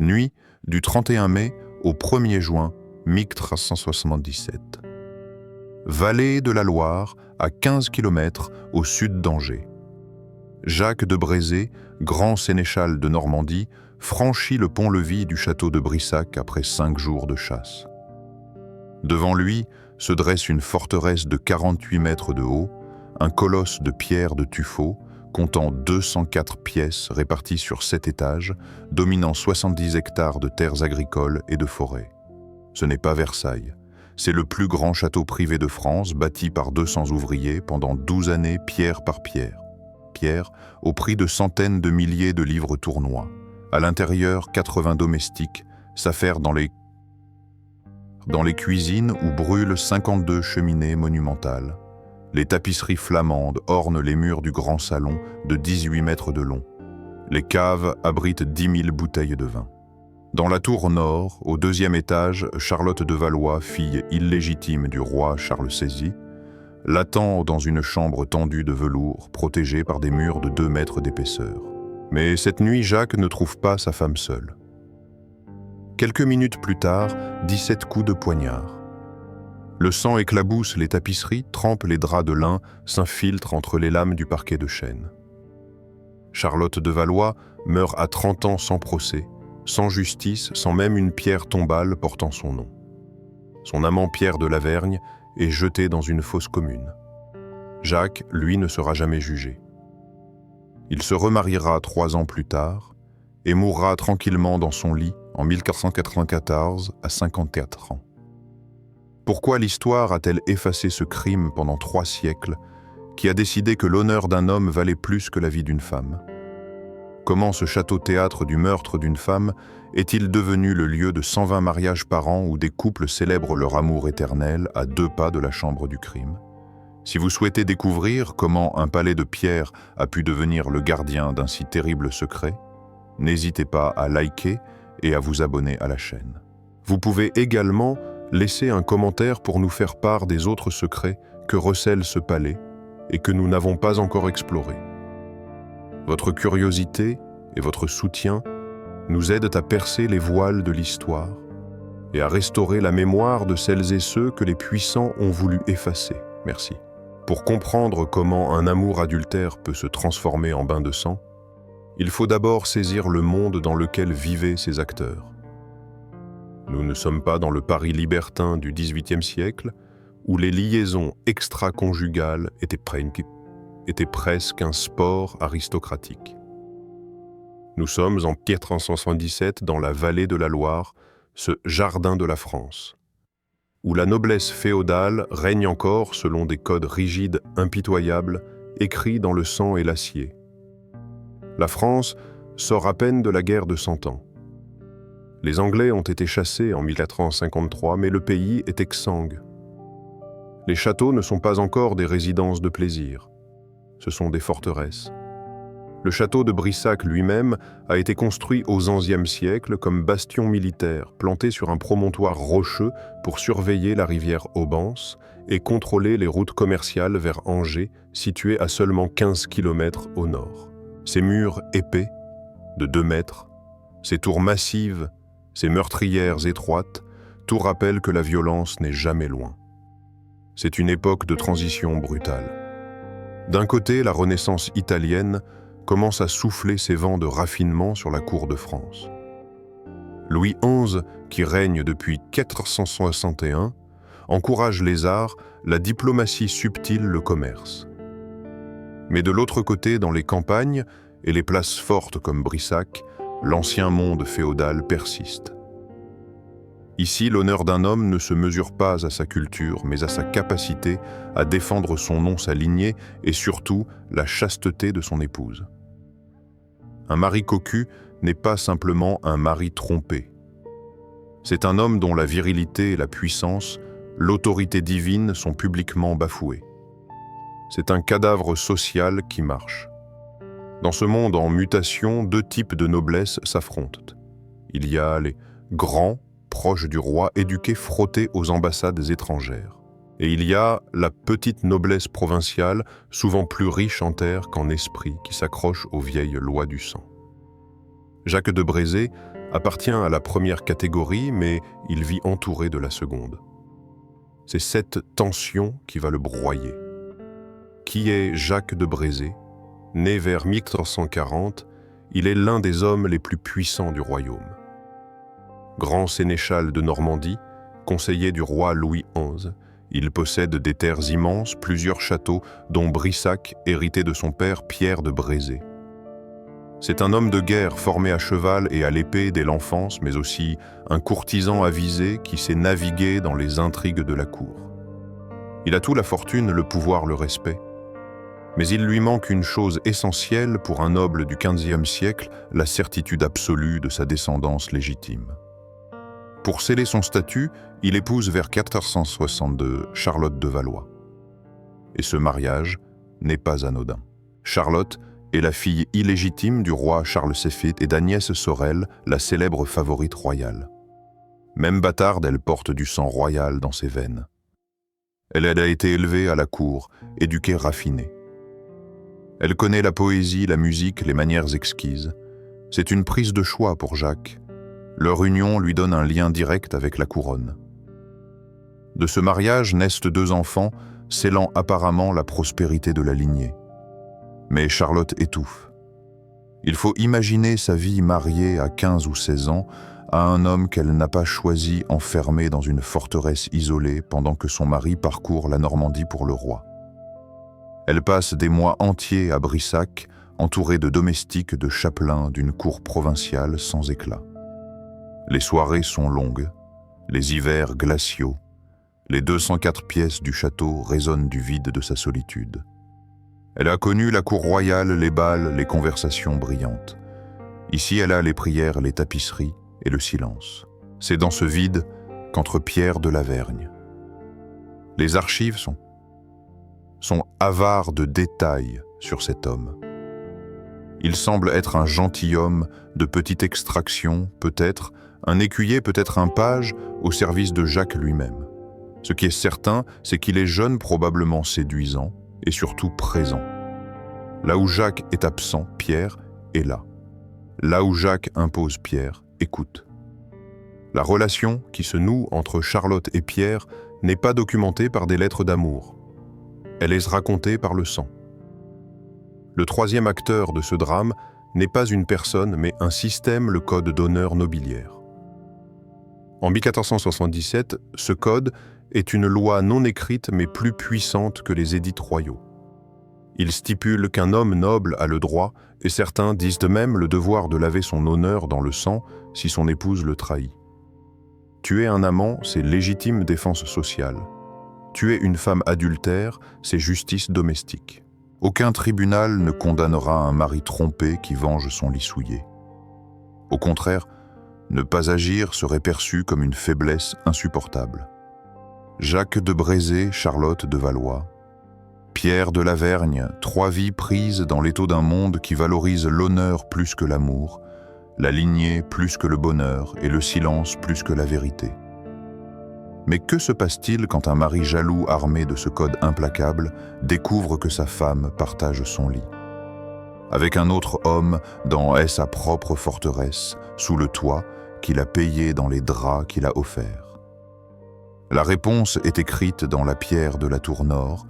Nuit du 31 mai au 1er juin 1377. Vallée de la Loire, à 15 km au sud d'Angers. Jacques de Brézé, grand sénéchal de Normandie, franchit le pont-levis du château de Brissac après 5 jours de chasse. Devant lui se dresse une forteresse de 48 mètres de haut, un colosse de pierre de tuffeau, comptant 204 pièces réparties sur 7 étages, dominant 70 hectares de terres agricoles et de forêts. Ce n'est pas Versailles. C'est le plus grand château privé de France, bâti par 200 ouvriers pendant 12 années, pierre par pierre. Pierre, au prix de centaines de milliers de livres tournois. À l'intérieur, 80 domestiques s'affairent dans les cuisines où brûlent 52 cheminées monumentales. Les tapisseries flamandes ornent les murs du grand salon de 18 mètres de long. Les caves abritent 10 000 bouteilles de vin. Dans la tour nord, au 2e étage, Charlotte de Valois, fille illégitime du roi Charles VI, l'attend dans une chambre tendue de velours, protégée par des murs de 2 mètres d'épaisseur. Mais cette nuit, Jacques ne trouve pas sa femme seule. Quelques minutes plus tard, 17 coups de poignard. Le sang éclabousse les tapisseries, trempe les draps de lin, s'infiltre entre les lames du parquet de chêne. Charlotte de Valois meurt à 30 ans sans procès, sans justice, sans même une pierre tombale portant son nom. Son amant Pierre de Lavergne est jeté dans une fosse commune. Jacques, lui, ne sera jamais jugé. Il se remariera 3 ans plus tard et mourra tranquillement dans son lit en 1494 à 54 ans. Pourquoi l'histoire a-t-elle effacé ce crime pendant 3 siècles qui a décidé que l'honneur d'un homme valait plus que la vie d'une femme? Comment ce château-théâtre du meurtre d'une femme est-il devenu le lieu de 120 mariages par an où des couples célèbrent leur amour éternel à 2 pas de la chambre du crime? Si vous souhaitez découvrir comment un palais de pierre a pu devenir le gardien d'un si terrible secret, n'hésitez pas à liker et à vous abonner à la chaîne. Vous pouvez également laisser un commentaire pour nous faire part des autres secrets que recèle ce palais et que nous n'avons pas encore explorés. Votre curiosité et votre soutien nous aident à percer les voiles de l'histoire et à restaurer la mémoire de celles et ceux que les puissants ont voulu effacer. Merci. Pour comprendre comment un amour adultère peut se transformer en bain de sang, il faut d'abord saisir le monde dans lequel vivaient ces acteurs. Nous ne sommes pas dans le Paris libertin du XVIIIe siècle, où les liaisons extra-conjugales étaient presque un sport aristocratique. Nous sommes en 1377 dans la vallée de la Loire, ce jardin de la France, où la noblesse féodale règne encore selon des codes rigides, impitoyables, écrits dans le sang et l'acier. La France sort à peine de la guerre de 100 ans. Les Anglais ont été chassés en 1453, mais le pays est exsangue. Les châteaux ne sont pas encore des résidences de plaisir. Ce sont des forteresses. Le château de Brissac lui-même a été construit au XIe siècle comme bastion militaire, planté sur un promontoire rocheux pour surveiller la rivière Aubance et contrôler les routes commerciales vers Angers, situées à seulement 15 km au nord. Ses murs épais, de 2 mètres, ses tours massives, ses meurtrières étroites, tout rappelle que la violence n'est jamais loin. C'est une époque de transition brutale. D'un côté, la Renaissance italienne commence à souffler ses vents de raffinement sur la cour de France. Louis XI, qui règne depuis 461, encourage les arts, la diplomatie subtile, le commerce. Mais de l'autre côté, dans les campagnes et les places fortes comme Brissac, l'ancien monde féodal persiste. Ici, l'honneur d'un homme ne se mesure pas à sa culture, mais à sa capacité à défendre son nom, sa lignée et surtout la chasteté de son épouse. Un mari cocu n'est pas simplement un mari trompé. C'est un homme dont la virilité et la puissance, l'autorité divine sont publiquement bafouées. C'est un cadavre social qui marche. Dans ce monde en mutation, 2 types de noblesse s'affrontent. Il y a les grands, proches du roi, éduqués, frottés aux ambassades étrangères. Et il y a la petite noblesse provinciale, souvent plus riche en terre qu'en esprit, qui s'accroche aux vieilles lois du sang. Jacques de Brézé appartient à la première catégorie, mais il vit entouré de la seconde. C'est cette tension qui va le broyer. Qui est Jacques de Brézé? Né vers 1340, il est l'un des hommes les plus puissants du royaume. Grand sénéchal de Normandie, conseiller du roi Louis XI, il possède des terres immenses, plusieurs châteaux, dont Brissac, hérité de son père Pierre de Brézé. C'est un homme de guerre formé à cheval et à l'épée dès l'enfance, mais aussi un courtisan avisé qui sait naviguer dans les intrigues de la cour. Il a tout la fortune, le pouvoir, le respect. Mais il lui manque une chose essentielle pour un noble du XVe siècle, la certitude absolue de sa descendance légitime. Pour sceller son statut, il épouse vers 1462 Charlotte de Valois. Et ce mariage n'est pas anodin. Charlotte est la fille illégitime du roi Charles Séphite et d'Agnès Sorel, la célèbre favorite royale. Même bâtarde, elle porte du sang royal dans ses veines. Elle a été élevée à la cour, éduquée raffinée. Elle connaît la poésie, la musique, les manières exquises. C'est une prise de choix pour Jacques. Leur union lui donne un lien direct avec la couronne. De ce mariage naissent 2 enfants, scellant apparemment la prospérité de la lignée. Mais Charlotte étouffe. Il faut imaginer sa vie mariée à 15 ou 16 ans à un homme qu'elle n'a pas choisi, enfermé dans une forteresse isolée pendant que son mari parcourt la Normandie pour le roi. Elle passe des mois entiers à Brissac, entourée de domestiques, de chapelains d'une cour provinciale sans éclat. Les soirées sont longues, les hivers glaciaux, les 204 pièces du château résonnent du vide de sa solitude. Elle a connu la cour royale, les bals, les conversations brillantes. Ici, elle a les prières, les tapisseries et le silence. C'est dans ce vide qu'entre Pierre de Lavergne. Les archives sont avares de détails sur cet homme. Il semble être un gentilhomme de petite extraction, peut-être un écuyer, peut-être un page au service de Jacques lui-même. Ce qui est certain, c'est qu'il est jeune, probablement séduisant, et surtout présent. Là où Jacques est absent, Pierre est là. Là où Jacques impose Pierre, écoute. La relation qui se noue entre Charlotte et Pierre n'est pas documentée par des lettres d'amour. Elle est racontée par le sang. Le troisième acteur de ce drame n'est pas une personne, mais un système, le code d'honneur nobiliaire. En 1477, ce code est une loi non écrite mais plus puissante que les édits royaux. Il stipule qu'un homme noble a le droit, et certains disent de même le devoir de laver son honneur dans le sang si son épouse le trahit. Tuer un amant, c'est légitime défense sociale. Tuer une femme adultère, c'est justice domestique. Aucun tribunal ne condamnera un mari trompé qui venge son lit souillé. Au contraire, ne pas agir serait perçu comme une faiblesse insupportable. Jacques de Brézé, Charlotte de Valois, Pierre de Lavergne, 3 vies prises dans l'étau d'un monde qui valorise l'honneur plus que l'amour, la lignée plus que le bonheur et le silence plus que la vérité. Mais que se passe-t-il quand un mari jaloux armé de ce code implacable découvre que sa femme partage son lit avec un autre homme dans sa propre forteresse, sous le toit qu'il a payé dans les draps qu'il a offerts? La réponse est écrite dans la pierre de la tour nord,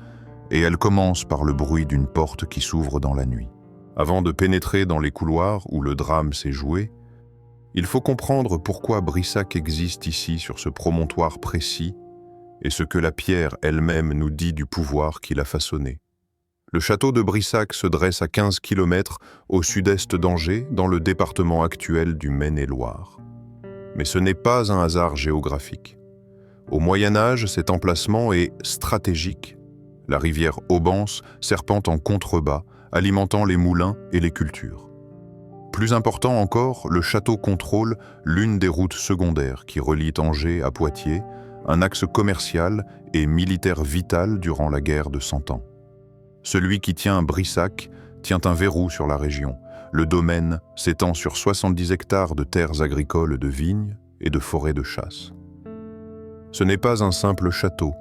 et elle commence par le bruit d'une porte qui s'ouvre dans la nuit. Avant de pénétrer dans les couloirs où le drame s'est joué, il faut comprendre pourquoi Brissac existe ici sur ce promontoire précis et ce que la pierre elle-même nous dit du pouvoir qu'il a façonné. Le château de Brissac se dresse à 15 km au sud-est d'Angers, dans le département actuel du Maine-et-Loire. Mais ce n'est pas un hasard géographique. Au Moyen-Âge, cet emplacement est stratégique. La rivière Aubance serpente en contrebas, alimentant les moulins et les cultures. Plus important encore, le château contrôle l'une des routes secondaires qui relient Angers à Poitiers, un axe commercial et militaire vital durant la guerre de 100 ans. Celui qui tient Brissac tient un verrou sur la région. Le domaine s'étend sur 70 hectares de terres agricoles, de vignes et de forêts de chasse. Ce n'est pas un simple château.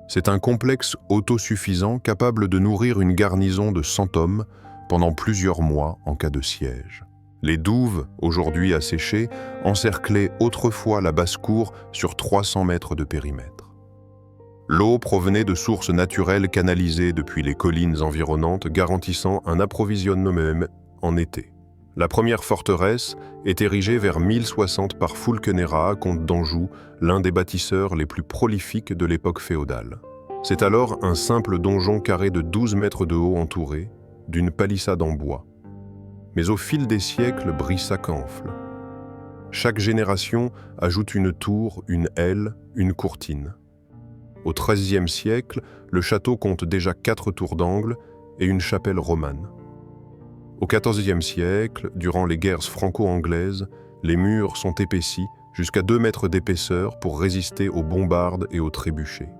C'est un complexe autosuffisant capable de nourrir une garnison de 100 hommes pendant plusieurs mois en cas de siège. Les douves, aujourd'hui asséchées, encerclaient autrefois la basse-cour sur 300 mètres de périmètre. L'eau provenait de sources naturelles canalisées depuis les collines environnantes, garantissant un approvisionnement même en été. La première forteresse est érigée vers 1060 par Fulkenera, comte d'Anjou, l'un des bâtisseurs les plus prolifiques de l'époque féodale. C'est alors un simple donjon carré de 12 mètres de haut entouré d'une palissade en bois. Mais au fil des siècles, Brissac enfle. Chaque génération ajoute une tour, une aile, une courtine. Au XIIIe siècle, le château compte déjà 4 tours d'angle et une chapelle romane. Au XIVe siècle, durant les guerres franco-anglaises, les murs sont épaissis jusqu'à 2 mètres d'épaisseur pour résister aux bombardes et aux trébuchets.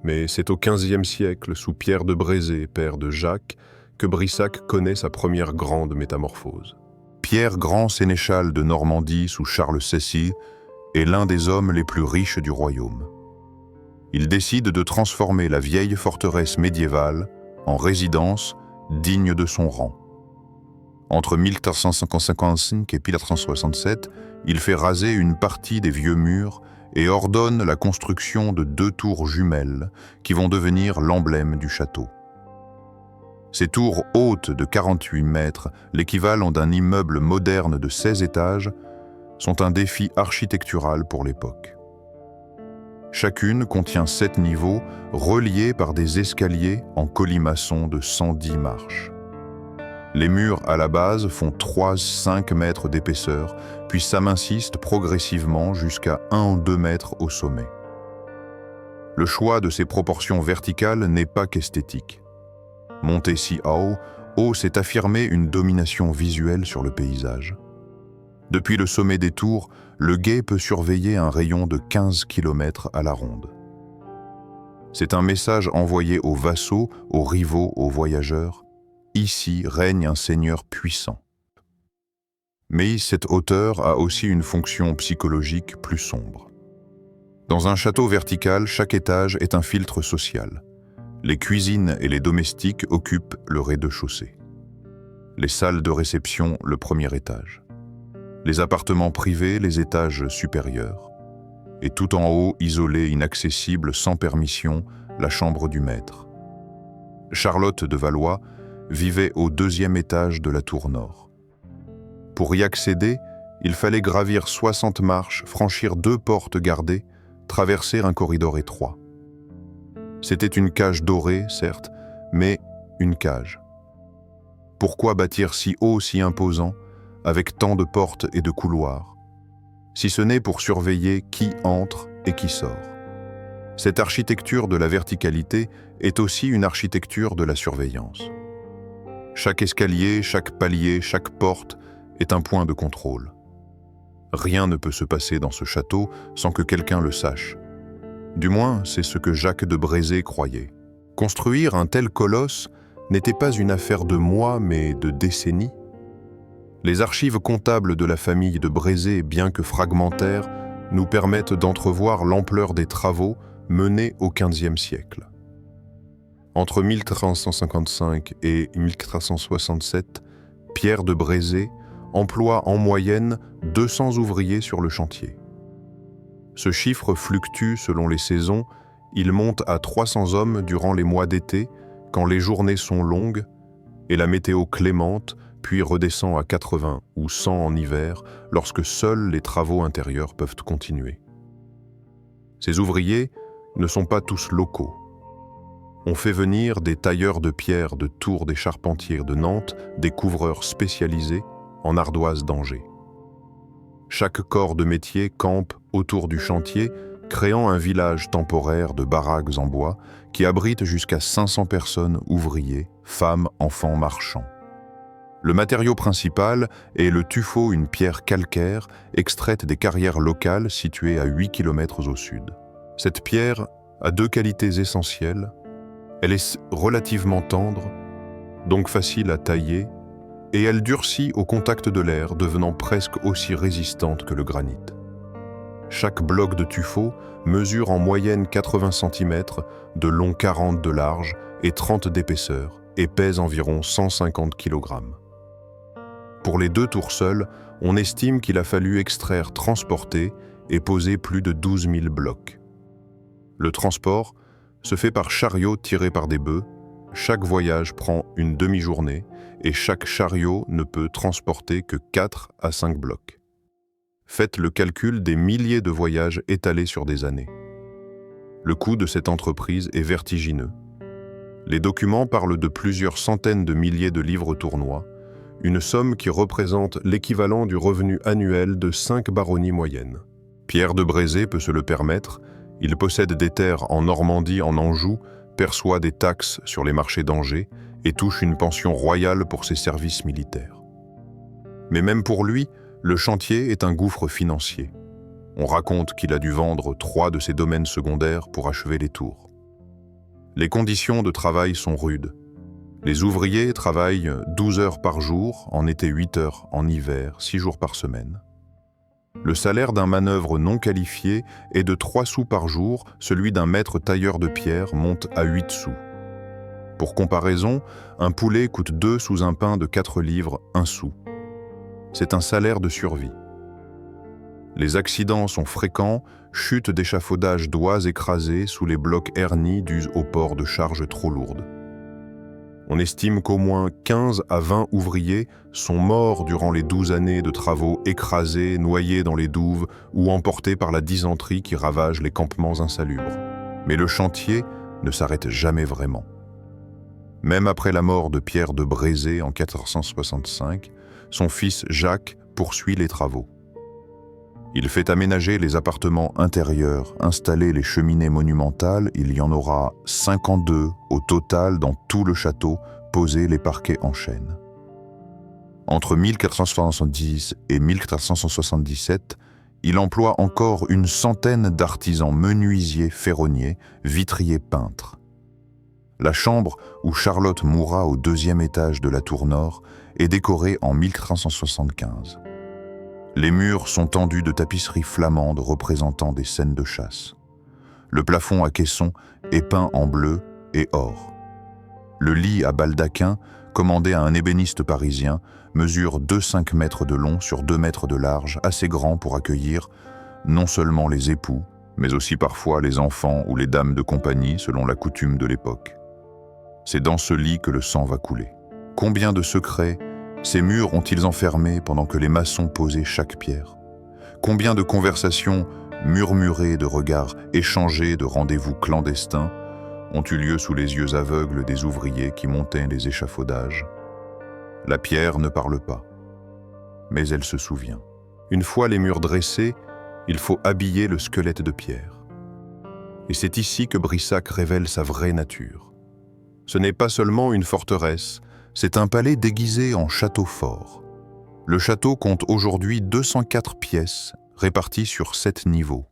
Mais c'est au XVe siècle, sous Pierre de Brézé, père de Jacques, que Brissac connaît sa première grande métamorphose. Pierre Grand sénéchal de Normandie sous Charles Cécile est l'un des hommes les plus riches du royaume. Il décide de transformer la vieille forteresse médiévale en résidence digne de son rang. Entre 1355 et 1467, il fait raser une partie des vieux murs et ordonne la construction de 2 tours jumelles qui vont devenir l'emblème du château. Ces tours hautes de 48 mètres, l'équivalent d'un immeuble moderne de 16 étages, sont un défi architectural pour l'époque. Chacune contient 7 niveaux reliés par des escaliers en colimaçon de 110 marches. Les murs à la base font 3-5 mètres d'épaisseur, puis s'amincissent progressivement jusqu'à 1 ou 2 mètres au sommet. Le choix de ces proportions verticales n'est pas qu'esthétique. Monté si haut s'est affirmé une domination visuelle sur le paysage. Depuis le sommet des tours, le guet peut surveiller un rayon de 15 km à la ronde. C'est un message envoyé aux vassaux, aux rivaux, aux voyageurs. Ici règne un seigneur puissant. Mais cette hauteur a aussi une fonction psychologique plus sombre. Dans un château vertical, chaque étage est un filtre social. Les cuisines et les domestiques occupent le rez-de-chaussée. Les salles de réception, le premier étage. Les appartements privés, les étages supérieurs. Et tout en haut, isolé, inaccessible, sans permission, la chambre du maître. Charlotte de Valois vivait au 2e étage de la tour nord. Pour y accéder, il fallait gravir 60 marches, franchir 2 portes gardées, traverser un corridor étroit. C'était une cage dorée, certes, mais une cage. Pourquoi bâtir si haut, si imposant, avec tant de portes et de couloirs, si ce n'est pour surveiller qui entre et qui sort? Cette architecture de la verticalité est aussi une architecture de la surveillance. Chaque escalier, chaque palier, chaque porte est un point de contrôle. Rien ne peut se passer dans ce château sans que quelqu'un le sache. Du moins, c'est ce que Jacques de Brézé croyait. Construire un tel colosse n'était pas une affaire de mois, mais de décennies. Les archives comptables de la famille de Brézé, bien que fragmentaires, nous permettent d'entrevoir l'ampleur des travaux menés au XVe siècle. Entre 1355 et 1367, Pierre de Brézé emploie en moyenne 200 ouvriers sur le chantier. Ce chiffre fluctue selon les saisons, il monte à 300 hommes durant les mois d'été, quand les journées sont longues et la météo clémente, puis redescend à 80 ou 100 en hiver, lorsque seuls les travaux intérieurs peuvent continuer. Ces ouvriers ne sont pas tous locaux. On fait venir des tailleurs de pierre de Tours des Charpentiers de Nantes, des couvreurs spécialisés en ardoise d'Angers. Chaque corps de métier campe autour du chantier, créant un village temporaire de baraques en bois qui abrite jusqu'à 500 personnes ouvriers, femmes, enfants, marchands. Le matériau principal est le tuffeau, une pierre calcaire extraite des carrières locales situées à 8 km au sud. Cette pierre a 2 qualités essentielles. Elle est relativement tendre, donc facile à tailler, et elle durcit au contact de l'air, devenant presque aussi résistante que le granit. Chaque bloc de tuffeau mesure en moyenne 80 cm, de long 40 de large et 30 d'épaisseur, et pèse environ 150 kg. Pour les 2 tours seules, on estime qu'il a fallu extraire, transporter et poser plus de 12 000 blocs. Le transport se fait par chariot tiré par des bœufs. Chaque voyage prend une demi-journée et chaque chariot ne peut transporter que 4 à 5 blocs. Faites le calcul des milliers de voyages étalés sur des années. Le coût de cette entreprise est vertigineux. Les documents parlent de plusieurs centaines de milliers de livres tournois, une somme qui représente l'équivalent du revenu annuel de 5 baronnies moyennes. Pierre de Brézé peut se le permettre, il possède des terres en Normandie, en Anjou, perçoit des taxes sur les marchés d'Angers et touche une pension royale pour ses services militaires. Mais même pour lui, le chantier est un gouffre financier. On raconte qu'il a dû vendre 3 de ses domaines secondaires pour achever les tours. Les conditions de travail sont rudes. Les ouvriers travaillent 12 heures par jour, en été 8 heures, en hiver 6 jours par semaine. Le salaire d'un manœuvre non qualifié est de 3 sous par jour, celui d'un maître tailleur de pierre monte à 8 sous. Pour comparaison, un poulet coûte 2 sous un pain de 4 livres, 1 sou. C'est un salaire de survie. Les accidents sont fréquents, chutes d'échafaudage d'oies écrasées sous les blocs hernies dus au port de charges trop lourdes. On estime qu'au moins 15 à 20 ouvriers sont morts durant les 12 années de travaux écrasés, noyés dans les douves ou emportés par la dysenterie qui ravage les campements insalubres. Mais le chantier ne s'arrête jamais vraiment. Même après la mort de Pierre de Brézé en 1465, son fils Jacques poursuit les travaux. Il fait aménager les appartements intérieurs, installer les cheminées monumentales, il y en aura 52 au total dans tout le château, poser les parquets en chêne. Entre 1470 et 1477, il emploie encore une centaine d'artisans menuisiers, ferronniers, vitriers, peintres. La chambre où Charlotte mourra au 2e étage de la tour nord est décorée en 1475. Les murs sont tendus de tapisseries flamandes représentant des scènes de chasse. Le plafond à caissons est peint en bleu et or. Le lit à baldaquin, commandé à un ébéniste parisien, mesure 2,5 mètres de long sur 2 mètres de large, assez grand pour accueillir non seulement les époux, mais aussi parfois les enfants ou les dames de compagnie selon la coutume de l'époque. C'est dans ce lit que le sang va couler. Combien de secrets ces murs ont-ils enfermés pendant que les maçons posaient chaque pierre? Combien de conversations murmurées, de regards échangés, de rendez-vous clandestins ont eu lieu sous les yeux aveugles des ouvriers qui montaient les échafaudages? La pierre ne parle pas, mais elle se souvient. Une fois les murs dressés, il faut habiller le squelette de pierre. Et c'est ici que Brissac révèle sa vraie nature. Ce n'est pas seulement une forteresse, c'est un palais déguisé en château fort. Le château compte aujourd'hui 204 pièces réparties sur 7 niveaux.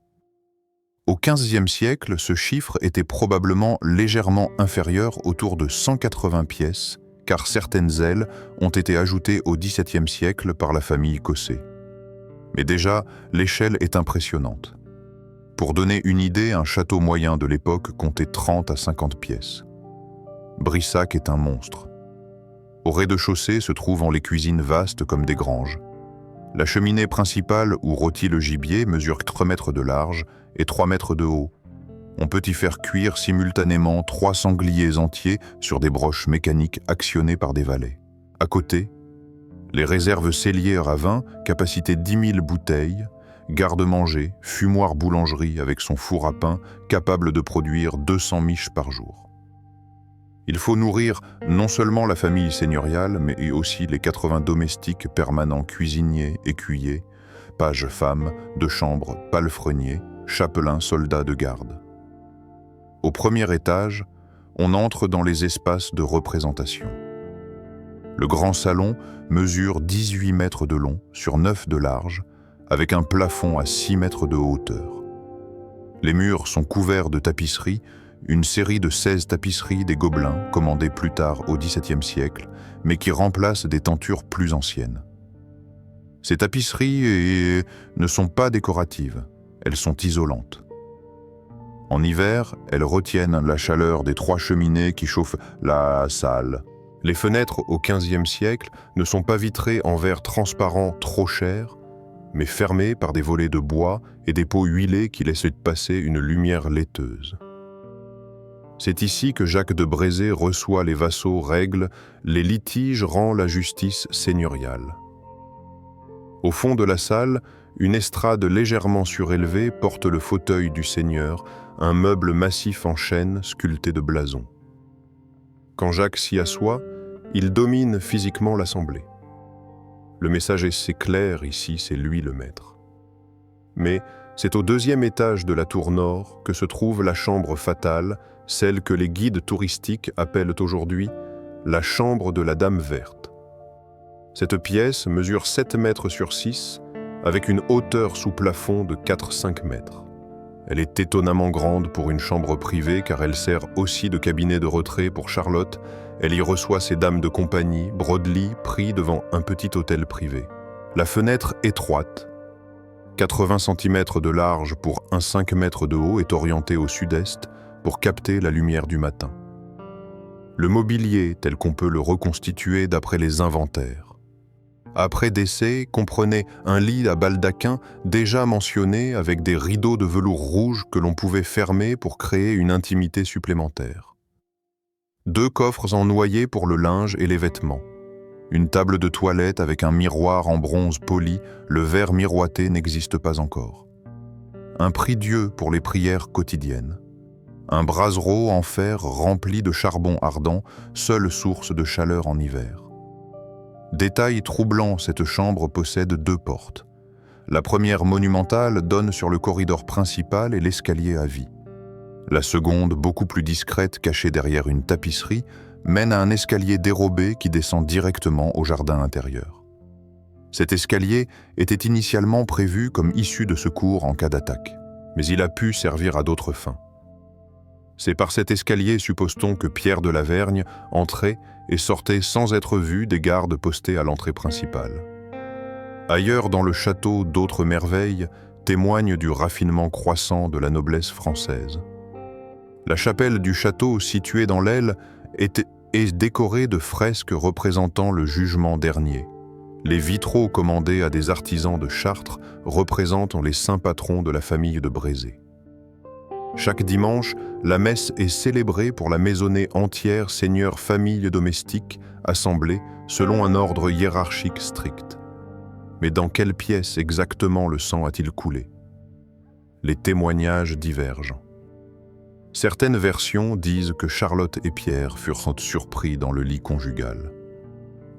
Au XVe siècle, ce chiffre était probablement légèrement inférieur, autour de 180 pièces, car certaines ailes ont été ajoutées au XVIIe siècle par la famille Cossé. Mais déjà, l'échelle est impressionnante. Pour donner une idée, un château moyen de l'époque comptait 30 à 50 pièces. Brissac est un monstre. Au rez-de-chaussée se trouvent les cuisines vastes comme des granges. La cheminée principale où rôtit le gibier mesure 3 mètres de large et 3 mètres de haut. On peut y faire cuire simultanément 3 sangliers entiers sur des broches mécaniques actionnées par des valets. À côté, les réserves cellières à vin, capacité 10 000 bouteilles, garde-manger, fumoir boulangerie avec son four à pain capable de produire 200 miches par jour. Il faut nourrir non seulement la famille seigneuriale, mais aussi les 80 domestiques permanents cuisiniers, écuyers, pages femmes, de chambre, palefreniers, chapelains, soldats de garde. Au premier étage, on entre dans les espaces de représentation. Le grand salon mesure 18 mètres de long sur 9 de large, avec un plafond à 6 mètres de hauteur. Les murs sont couverts de tapisseries, une série de 16 tapisseries des Gobelins, commandées plus tard au XVIIe siècle, mais qui remplacent des tentures plus anciennes. Ces tapisseries ne sont pas décoratives, elles sont isolantes. En hiver, elles retiennent la chaleur des 3 cheminées qui chauffent la salle. Les fenêtres au XVe siècle ne sont pas vitrées en verre transparent trop cher, mais fermées par des volets de bois et des pots huilés qui laissaient passer une lumière laiteuse. C'est ici que Jacques de Brézé reçoit les vassaux, règle les litiges, rend la justice seigneuriale. Au fond de la salle, une estrade légèrement surélevée porte le fauteuil du seigneur, un meuble massif en chêne sculpté de blasons. Quand Jacques s'y assoit, il domine physiquement l'assemblée. Le message est assez clair ici, c'est lui le maître. Mais c'est au deuxième étage de la tour nord que se trouve la chambre fatale, celle que les guides touristiques appellent aujourd'hui la chambre de la Dame verte. Cette pièce mesure 7 mètres sur 6, avec une hauteur sous plafond de 4-5 mètres. Elle est étonnamment grande pour une chambre privée car elle sert aussi de cabinet de retrait pour Charlotte. Elle y reçoit ses dames de compagnie, brodelis pris devant un petit hôtel privé. La fenêtre étroite, 80 cm de large pour 5 mètres de haut, est orientée au sud-est pour capter la lumière du matin. Le mobilier, tel qu'on peut le reconstituer d'après les inventaires. Après décès, comprenait un lit à baldaquin déjà mentionné avec des rideaux de velours rouge que l'on pouvait fermer pour créer une intimité supplémentaire. 2 coffres en noyer pour le linge et les vêtements. Une table de toilette avec un miroir en bronze poli, le verre miroité n'existe pas encore. Un prie-dieu pour les prières quotidiennes. Un brasero en fer rempli de charbon ardent, seule source de chaleur en hiver. Détail troublant, cette chambre possède 2 portes. La première monumentale donne sur le corridor principal et l'escalier à vie. La seconde, beaucoup plus discrète, cachée derrière une tapisserie, mène à un escalier dérobé qui descend directement au jardin intérieur. Cet escalier était initialement prévu comme issue de secours en cas d'attaque, mais il a pu servir à d'autres fins. C'est par cet escalier, suppose-t-on, que Pierre de la Vergne entrait et sortait sans être vu des gardes postés à l'entrée principale. Ailleurs dans le château, d'autres merveilles témoignent du raffinement croissant de la noblesse française. La chapelle du château, située dans l'aile, est décorée de fresques représentant le jugement dernier. Les vitraux commandés à des artisans de Chartres représentent les saints patrons de la famille de Brézé. Chaque dimanche, la messe est célébrée pour la maisonnée entière, seigneur, famille domestique, assemblée selon un ordre hiérarchique strict. Mais dans quelle pièce exactement le sang a-t-il coulé? Les témoignages divergent. Certaines versions disent que Charlotte et Pierre furent surpris dans le lit conjugal.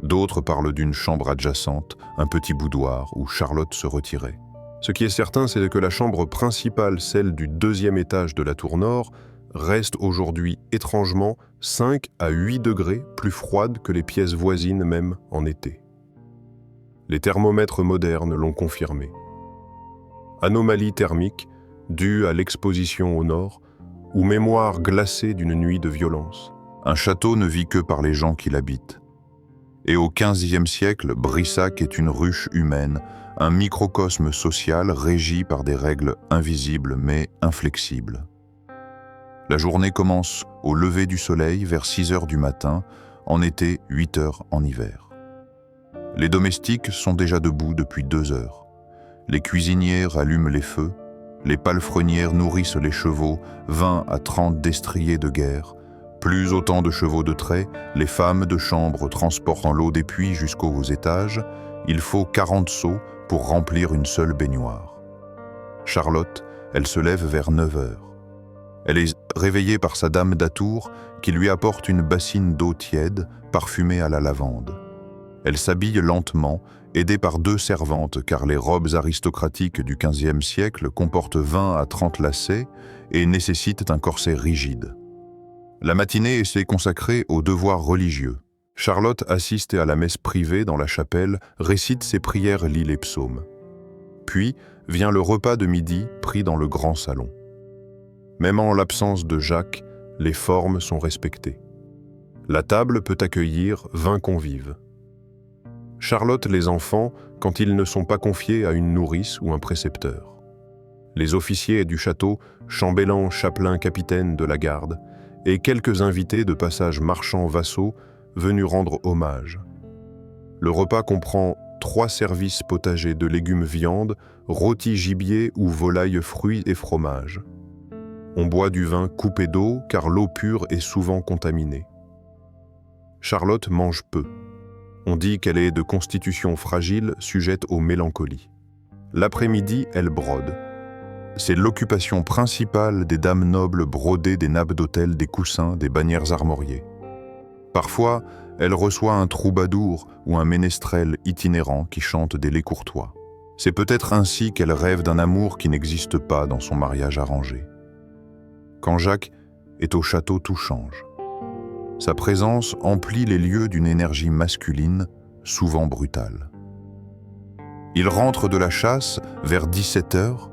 D'autres parlent d'une chambre adjacente, un petit boudoir où Charlotte se retirait. Ce qui est certain, c'est que la chambre principale, celle du 2e étage de la tour nord, reste aujourd'hui étrangement 5 à 8 degrés plus froide que les pièces voisines même en été. Les thermomètres modernes l'ont confirmé. Anomalie thermique due à l'exposition au nord ou mémoire glacée d'une nuit de violence. Un château ne vit que par les gens qui l'habitent. Et au XVe siècle, Brissac est une ruche humaine, un microcosme social régi par des règles invisibles mais inflexibles. La journée commence au lever du soleil vers 6 heures du matin, en été 8 heures en hiver. Les domestiques sont déjà debout depuis 2 heures. Les cuisinières allument les feux, les palefrenières nourrissent les chevaux, 20 à 30 destriers de guerre, plus autant de chevaux de trait, les femmes de chambre transportant l'eau des puits jusqu'aux étages, il faut 40 seaux pour remplir une seule baignoire. Charlotte, elle se lève vers 9 heures. Elle est réveillée par sa dame d'atour qui lui apporte une bassine d'eau tiède, parfumée à la lavande. Elle s'habille lentement, aidée par 2 servantes car les robes aristocratiques du XVe siècle comportent 20 à 30 lacets et nécessitent un corset rigide. La matinée est consacrée aux devoirs religieux. Charlotte assiste à la messe privée dans la chapelle, récite ses prières, lit les psaumes. Puis vient le repas de midi pris dans le grand salon. Même en l'absence de Jacques, les formes sont respectées. La table peut accueillir 20 convives. Charlotte les enfants quand ils ne sont pas confiés à une nourrice ou un précepteur. Les officiers du château, chambellans, chapelains, capitaines de la garde, et quelques invités de passage marchands vassaux venus rendre hommage. Le repas comprend 3 services potagers de légumes viande, rôti gibier ou volaille fruits et fromage. On boit du vin coupé d'eau car l'eau pure est souvent contaminée. Charlotte mange peu. On dit qu'elle est de constitution fragile, sujette aux mélancolies. L'après-midi, elle brode. C'est l'occupation principale des dames nobles brodées des nappes d'autel, des coussins, des bannières armoriées. Parfois, elle reçoit un troubadour ou un ménestrel itinérant qui chante des laits courtois. C'est peut-être ainsi qu'elle rêve d'un amour qui n'existe pas dans son mariage arrangé. Quand Jacques est au château, tout change. Sa présence emplit les lieux d'une énergie masculine, souvent brutale. Il rentre de la chasse vers 17h,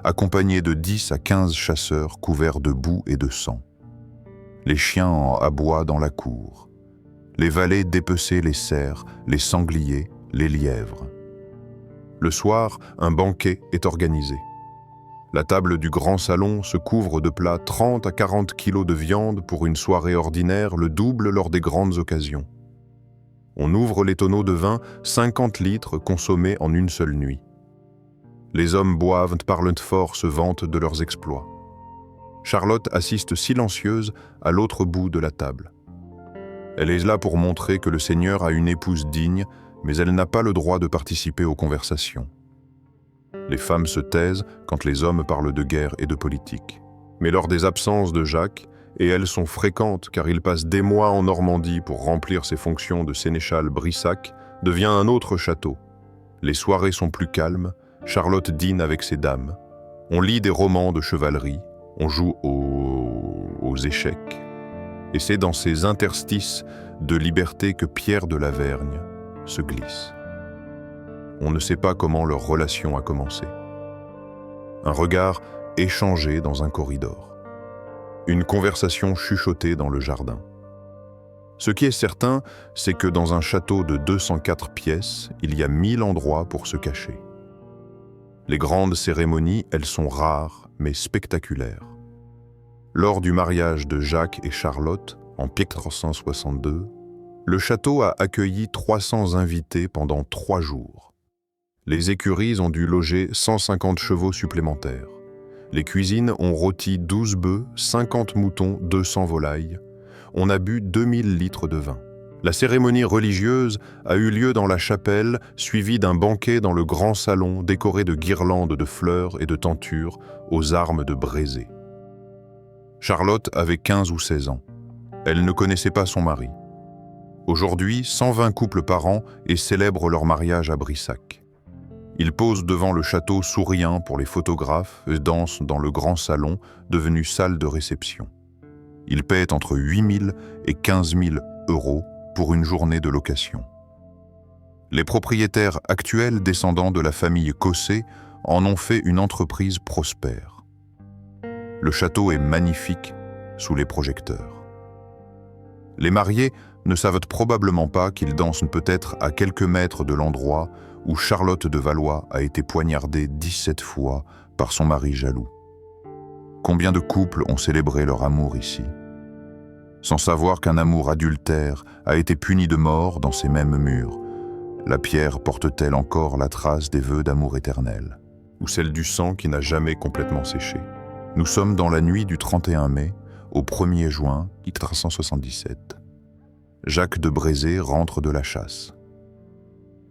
accompagné de 10 à 15 chasseurs couverts de boue et de sang. Les chiens en aboient dans la cour. Les valets dépeçaient les cerfs, les sangliers, les lièvres. Le soir, un banquet est organisé. La table du grand salon se couvre de plats 30 à 40 kilos de viande pour une soirée ordinaire, le double lors des grandes occasions. On ouvre les tonneaux de vin, 50 litres consommés en une seule nuit. Les hommes boivent, parlent fort, se vantent de leurs exploits. Charlotte assiste silencieuse à l'autre bout de la table. Elle est là pour montrer que le Seigneur a une épouse digne, mais elle n'a pas le droit de participer aux conversations. Les femmes se taisent quand les hommes parlent de guerre et de politique. Mais lors des absences de Jacques, et elles sont fréquentes car il passe des mois en Normandie pour remplir ses fonctions de sénéchal Brissac, devient un autre château. Les soirées sont plus calmes, Charlotte dîne avec ses dames. On lit des romans de chevalerie, on joue aux échecs. Et c'est dans ces interstices de liberté que Pierre de Lavergne se glisse. On ne sait pas comment leur relation a commencé. Un regard échangé dans un corridor. Une conversation chuchotée dans le jardin. Ce qui est certain, c'est que dans un château de 204 pièces, il y a 1000 endroits pour se cacher. Les grandes cérémonies, elles sont rares, mais spectaculaires. Lors du mariage de Jacques et Charlotte, en 1462, le château a accueilli 300 invités pendant 3 jours. Les écuries ont dû loger 150 chevaux supplémentaires. Les cuisines ont rôti 12 bœufs, 50 moutons, 200 volailles. On a bu 2000 litres de vin. La cérémonie religieuse a eu lieu dans la chapelle, suivie d'un banquet dans le grand salon décoré de guirlandes de fleurs et de tentures aux armes de braisés. Charlotte avait 15 ou 16 ans. Elle ne connaissait pas son mari. Aujourd'hui, 120 couples par an et célèbrent leur mariage à Brissac. Ils posent devant le château souriant pour les photographes et dansent dans le grand salon, devenu salle de réception. Ils paient entre 8 000 et 15 000 euros pour une journée de location. Les propriétaires actuels descendants de la famille Cossé en ont fait une entreprise prospère. Le château est magnifique sous les projecteurs. Les mariés ne savent probablement pas qu'ils dansent peut-être à quelques mètres de l'endroit où Charlotte de Valois a été poignardée 17 fois par son mari jaloux. Combien de couples ont célébré leur amour ici, sans savoir qu'un amour adultère a été puni de mort dans ces mêmes murs. La pierre porte-t-elle encore la trace des vœux d'amour éternel, ou celle du sang qui n'a jamais complètement séché? Nous sommes dans la nuit du 31 mai au 1er juin 1477. Jacques de Brézé rentre de la chasse.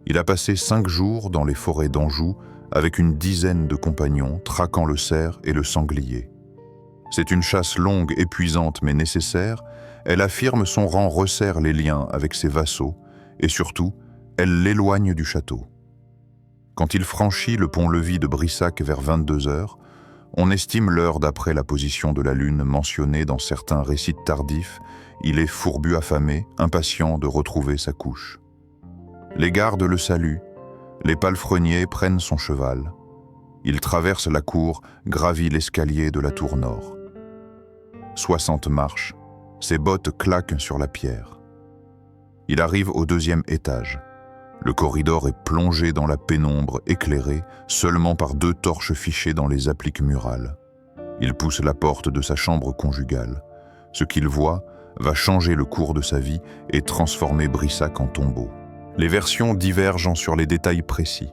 Il a passé 5 jours dans les forêts d'Anjou avec une dizaine de compagnons traquant le cerf et le sanglier. C'est une chasse longue, épuisante mais nécessaire. Elle affirme son rang, resserre les liens avec ses vassaux et surtout, elle l'éloigne du château. Quand il franchit le pont-levis de Brissac vers 22h, on estime l'heure d'après la position de la lune mentionnée dans certains récits tardifs. Il est fourbu affamé, impatient de retrouver sa couche. Les gardes le saluent, les palefreniers prennent son cheval. Il traverse la cour, gravit l'escalier de la tour nord. 60 marches, ses bottes claquent sur la pierre. Il arrive au 2e étage. Le corridor est plongé dans la pénombre, éclairé seulement par 2 torches fichées dans les appliques murales. Il pousse la porte de sa chambre conjugale. Ce qu'il voit va changer le cours de sa vie et transformer Brissac en tombeau. Les versions divergent sur les détails précis.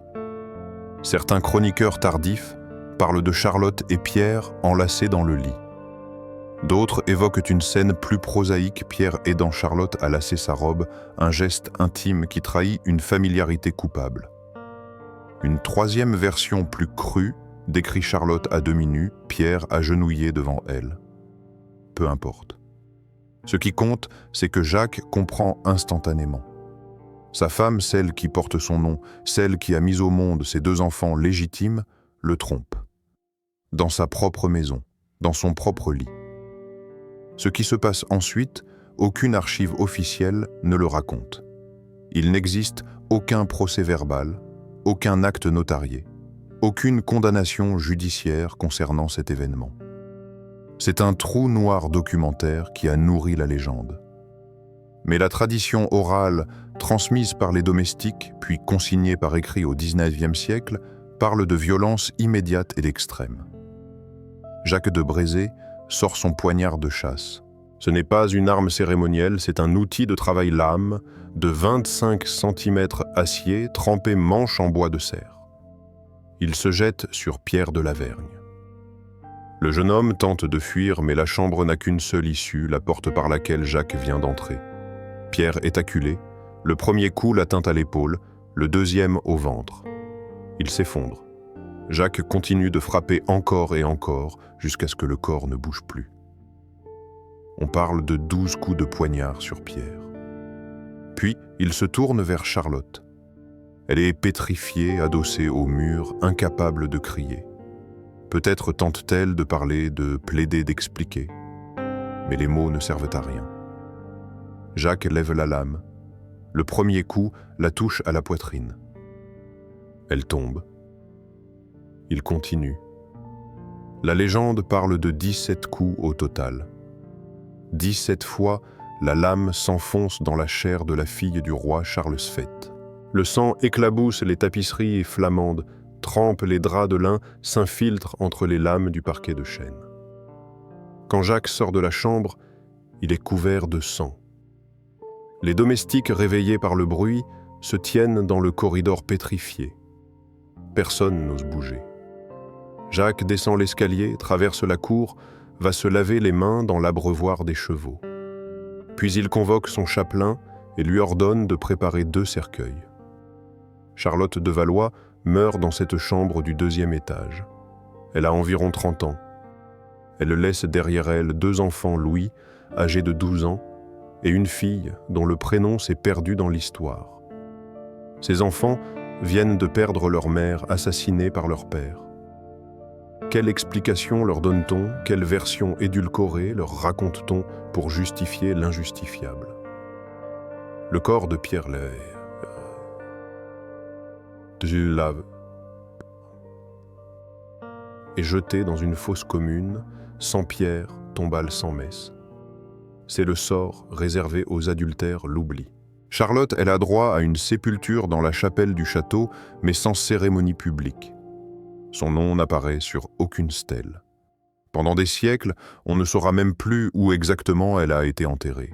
Certains chroniqueurs tardifs parlent de Charlotte et Pierre enlacés dans le lit. D'autres évoquent une scène plus prosaïque, Pierre aidant Charlotte à lasser sa robe, un geste intime qui trahit une familiarité coupable. Une troisième version plus crue décrit Charlotte à demi nue, Pierre agenouillé devant elle. Peu importe. Ce qui compte, c'est que Jacques comprend instantanément. Sa femme, celle qui porte son nom, celle qui a mis au monde ses 2 enfants légitimes, le trompe. Dans sa propre maison, dans son propre lit. Ce qui se passe ensuite, aucune archive officielle ne le raconte. Il n'existe aucun procès-verbal, aucun acte notarié, aucune condamnation judiciaire concernant cet événement. C'est un trou noir documentaire qui a nourri la légende. Mais la tradition orale, transmise par les domestiques, puis consignée par écrit au XIXe siècle, parle de violence immédiate et d'extrême. Jacques de Brézé sort son poignard de chasse. Ce n'est pas une arme cérémonielle, c'est un outil de travail lame de 25 cm acier trempé manche en bois de cerf. Il se jette sur Pierre de Lavergne. Le jeune homme tente de fuir, mais la chambre n'a qu'une seule issue, la porte par laquelle Jacques vient d'entrer. Pierre est acculé, le premier coup l'atteint à l'épaule, le deuxième au ventre. Il s'effondre. Jacques continue de frapper encore et encore, jusqu'à ce que le corps ne bouge plus. On parle de 12 coups de poignard sur Pierre. Puis, il se tourne vers Charlotte. Elle est pétrifiée, adossée au mur, incapable de crier. Peut-être tente-t-elle de parler, de plaider, d'expliquer. Mais les mots ne servent à rien. Jacques lève la lame. Le premier coup la touche à la poitrine. Elle tombe. Il continue. La légende parle de 17 coups au total. 17 fois, la lame s'enfonce dans la chair de la fille du roi Charles V. Le sang éclabousse les tapisseries flamandes, trempe les draps de lin, s'infiltre entre les lames du parquet de chêne. Quand Jacques sort de la chambre, il est couvert de sang. Les domestiques, réveillés par le bruit, se tiennent dans le corridor pétrifié. Personne n'ose bouger. Jacques descend l'escalier, traverse la cour, va se laver les mains dans l'abreuvoir des chevaux. Puis il convoque son chapelain et lui ordonne de préparer 2 cercueils. Charlotte de Valois meurt dans cette chambre du 2e étage. Elle a environ 30 ans. Elle laisse derrière elle 2 enfants Louis, âgés de 12 ans, et une fille dont le prénom s'est perdu dans l'histoire. Ces enfants viennent de perdre leur mère assassinée par leur père. Quelle explication leur donne-t-on, quelle version édulcorée leur raconte-t-on pour justifier l'injustifiable? Le corps de Pierre est jeté dans une fosse commune, sans pierre, tombale sans messe. C'est le sort réservé aux adultères, l'oubli. Charlotte, elle a droit à une sépulture dans la chapelle du château, mais sans cérémonie publique. Son nom n'apparaît sur aucune stèle. Pendant des siècles, on ne saura même plus où exactement elle a été enterrée.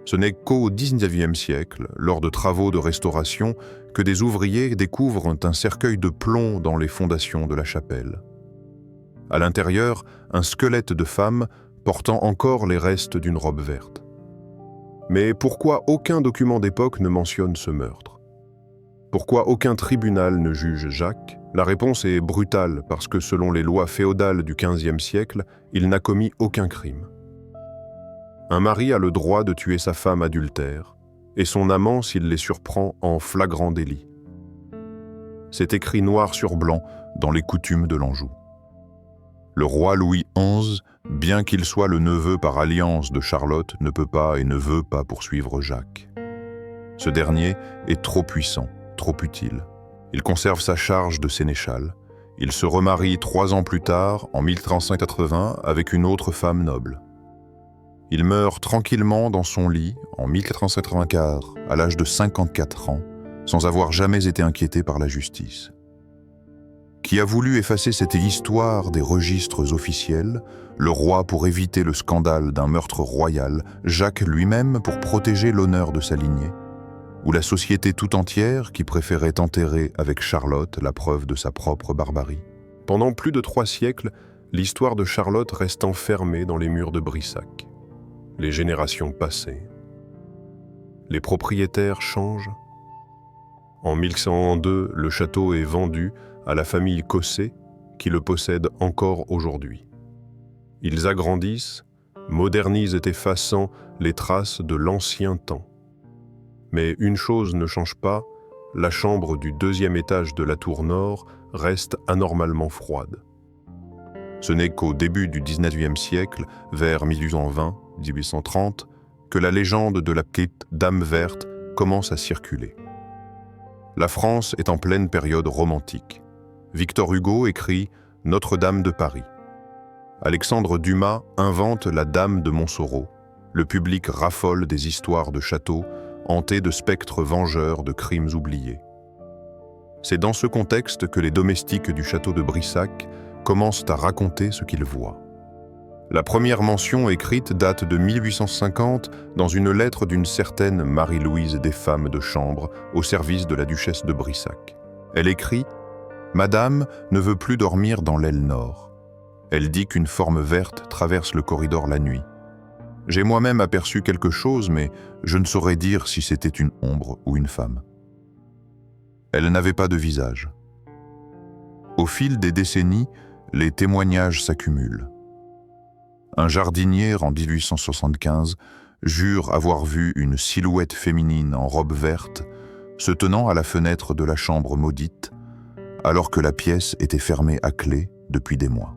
Ce n'est qu'au XIXe siècle, lors de travaux de restauration, que des ouvriers découvrent un cercueil de plomb dans les fondations de la chapelle. À l'intérieur, un squelette de femme portant encore les restes d'une robe verte. Mais pourquoi aucun document d'époque ne mentionne ce meurtre? Pourquoi aucun tribunal ne juge Jacques? La réponse est brutale parce que selon les lois féodales du XVe siècle, il n'a commis aucun crime. Un mari a le droit de tuer sa femme adultère et son amant s'il les surprend en flagrant délit. C'est écrit noir sur blanc dans les coutumes de l'Anjou. Le roi Louis XI, bien qu'il soit le neveu par alliance de Charlotte, ne peut pas et ne veut pas poursuivre Jacques. Ce dernier est trop puissant, trop utile. Il conserve sa charge de sénéchal. Il se remarie 3 ans plus tard, en 1380, avec une autre femme noble. Il meurt tranquillement dans son lit, en 1484, à l'âge de 54 ans, sans avoir jamais été inquiété par la justice. Qui a voulu effacer cette histoire des registres officiels, le roi pour éviter le scandale d'un meurtre royal, Jacques lui-même pour protéger l'honneur de sa lignée, ou la société tout entière qui préférait enterrer avec Charlotte la preuve de sa propre barbarie. Pendant plus de 3 siècles, l'histoire de Charlotte reste enfermée dans les murs de Brissac. Les générations passées. Les propriétaires changent. En 1102, le château est vendu à la famille Cossé, qui le possède encore aujourd'hui. Ils agrandissent, modernisent et effaçant les traces de l'ancien temps. Mais une chose ne change pas, la chambre du 2e étage de la tour nord reste anormalement froide. Ce n'est qu'au début du XIXe siècle, vers 1820-1830, que la légende de la petite Dame verte commence à circuler. La France est en pleine période romantique. Victor Hugo écrit « Notre-Dame de Paris ». Alexandre Dumas invente la Dame de Montsoreau. Le public raffole des histoires de châteaux hantés de spectres vengeurs de crimes oubliés. C'est dans ce contexte que les domestiques du château de Brissac commencent à raconter ce qu'ils voient. La première mention écrite date de 1850 dans une lettre d'une certaine Marie-Louise des femmes de chambre au service de la duchesse de Brissac. Elle écrit « Madame ne veut plus dormir dans l'aile nord. Elle dit qu'une forme verte traverse le corridor la nuit. J'ai moi-même aperçu quelque chose, mais je ne saurais dire si c'était une ombre ou une femme. » Elle n'avait pas de visage. Au fil des décennies, les témoignages s'accumulent. Un jardinier en 1875 jure avoir vu une silhouette féminine en robe verte se tenant à la fenêtre de la chambre maudite, alors que la pièce était fermée à clé depuis des mois.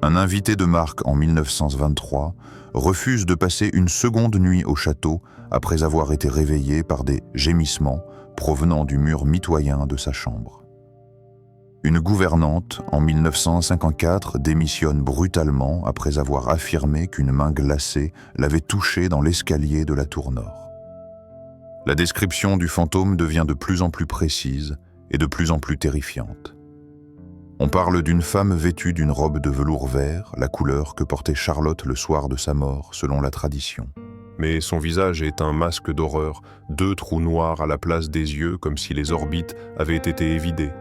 Un invité de marque en 1923 refuse de passer une seconde nuit au château après avoir été réveillé par des gémissements provenant du mur mitoyen de sa chambre. Une gouvernante, en 1954, démissionne brutalement après avoir affirmé qu'une main glacée l'avait touchée dans l'escalier de la tour nord. La description du fantôme devient de plus en plus précise et de plus en plus terrifiante. On parle d'une femme vêtue d'une robe de velours vert, la couleur que portait Charlotte le soir de sa mort, selon la tradition. Mais son visage est un masque d'horreur, 2 trous noirs à la place des yeux comme si les orbites avaient été évidées.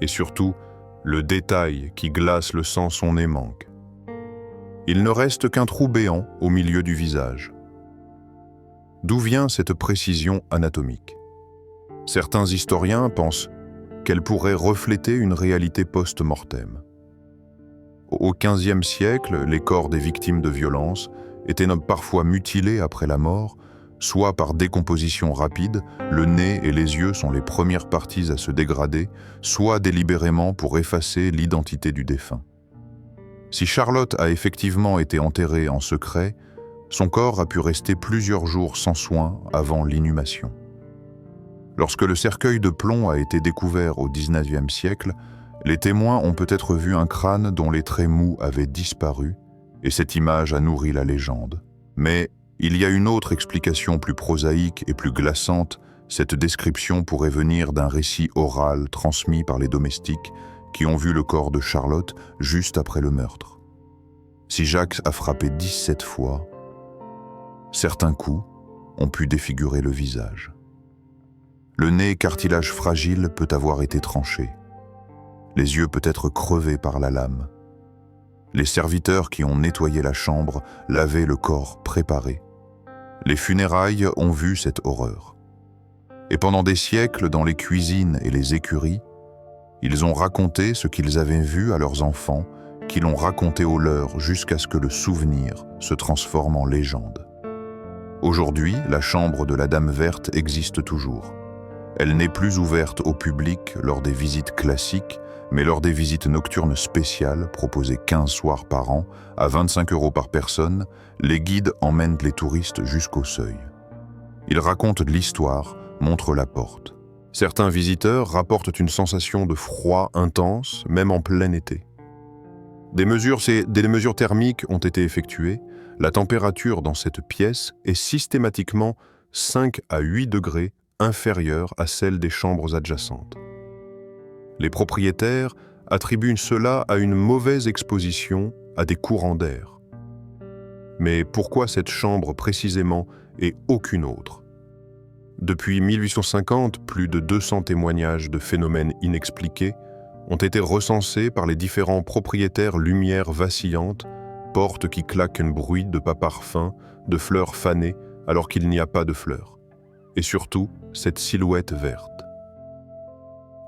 Et surtout, le détail qui glace le sang son nez manque. Il ne reste qu'un trou béant au milieu du visage. D'où vient cette précision anatomique? Certains historiens pensent qu'elle pourrait refléter une réalité post-mortem. Au XVe siècle, les corps des victimes de violences étaient parfois mutilés après la mort, soit par décomposition rapide, le nez et les yeux sont les premières parties à se dégrader, soit délibérément pour effacer l'identité du défunt. Si Charlotte a effectivement été enterrée en secret, son corps a pu rester plusieurs jours sans soins avant l'inhumation. Lorsque le cercueil de plomb a été découvert au XIXe siècle, les témoins ont peut-être vu un crâne dont les traits mous avaient disparu, et cette image a nourri la légende. Mais il y a une autre explication plus prosaïque et plus glaçante. Cette description pourrait venir d'un récit oral transmis par les domestiques qui ont vu le corps de Charlotte juste après le meurtre. Si Jacques a frappé 17 fois, certains coups ont pu défigurer le visage. Le nez, cartilage fragile, peut avoir été tranché. Les yeux peut-être crevés par la lame. Les serviteurs qui ont nettoyé la chambre lavaient le corps préparé. Les funérailles ont vu cette horreur. Et pendant des siècles, dans les cuisines et les écuries, ils ont raconté ce qu'ils avaient vu à leurs enfants, qui l'ont raconté aux leurs jusqu'à ce que le souvenir se transforme en légende. Aujourd'hui, la chambre de la Dame verte existe toujours. Elle n'est plus ouverte au public lors des visites classiques, mais lors des visites nocturnes spéciales, proposées 15 soirs par an, à 25 € par personne, les guides emmènent les touristes jusqu'au seuil. Ils racontent de l'histoire, montrent la porte. Certains visiteurs rapportent une sensation de froid intense, même en plein été. Des mesures thermiques ont été effectuées. La température dans cette pièce est systématiquement 5 à 8 degrés inférieure à celle des chambres adjacentes. Les propriétaires attribuent cela à une mauvaise exposition à des courants d'air. Mais pourquoi cette chambre précisément et aucune autre? Depuis 1850, plus de 200 témoignages de phénomènes inexpliqués ont été recensés par les différents propriétaires. Lumière vacillante, porte qui claque un bruit de pas parfum, de fleurs fanées alors qu'il n'y a pas de fleurs. Et surtout, cette silhouette verte.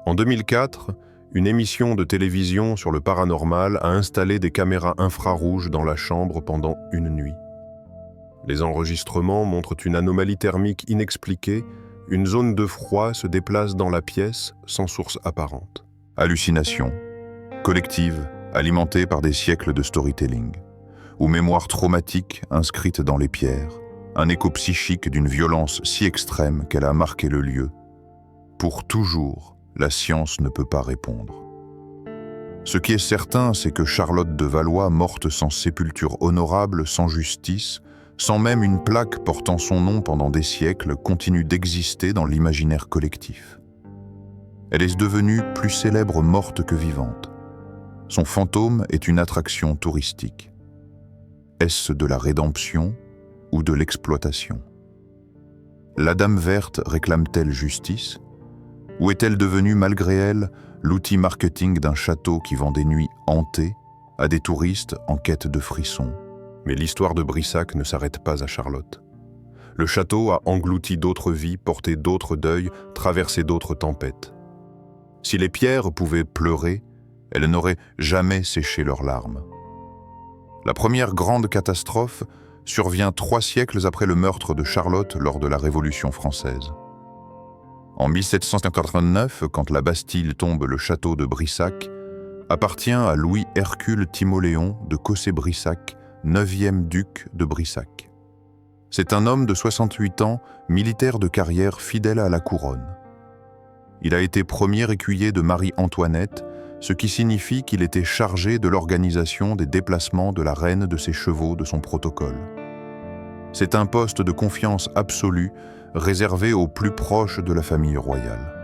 En 2004, une émission de télévision sur le paranormal a installé des caméras infrarouges dans la chambre pendant une nuit. Les enregistrements montrent une anomalie thermique inexpliquée, une zone de froid se déplace dans la pièce sans source apparente. Hallucination, collective, alimentée par des siècles de storytelling, ou mémoire traumatique inscrite dans les pierres, un écho psychique d'une violence si extrême qu'elle a marqué le lieu. Pour toujours, la science ne peut pas répondre. Ce qui est certain, c'est que Charlotte de Valois, morte sans sépulture honorable, sans justice, sans même une plaque portant son nom pendant des siècles, continue d'exister dans l'imaginaire collectif. Elle est devenue plus célèbre morte que vivante. Son fantôme est une attraction touristique. Est-ce de la rédemption ou de l'exploitation? La Dame Verte réclame-t-elle justice? Ou est-elle devenue, malgré elle, l'outil marketing d'un château qui vend des nuits hantées à des touristes en quête de frissons? Mais l'histoire de Brissac ne s'arrête pas à Charlotte. Le château a englouti d'autres vies, porté d'autres deuils, traversé d'autres tempêtes. Si les pierres pouvaient pleurer, elles n'auraient jamais séché leurs larmes. La première grande catastrophe survient 3 siècles après le meurtre de Charlotte lors de la Révolution française. En 1789, quand la Bastille tombe, le château de Brissac appartient à Louis Hercule Timoléon de Cossé-Brissac, 9e duc de Brissac. C'est un homme de 68 ans, militaire de carrière fidèle à la couronne. Il a été premier écuyer de Marie-Antoinette, ce qui signifie qu'il était chargé de l'organisation des déplacements de la reine, de ses chevaux, de son protocole. C'est un poste de confiance absolue, réservé aux plus proches de la famille royale.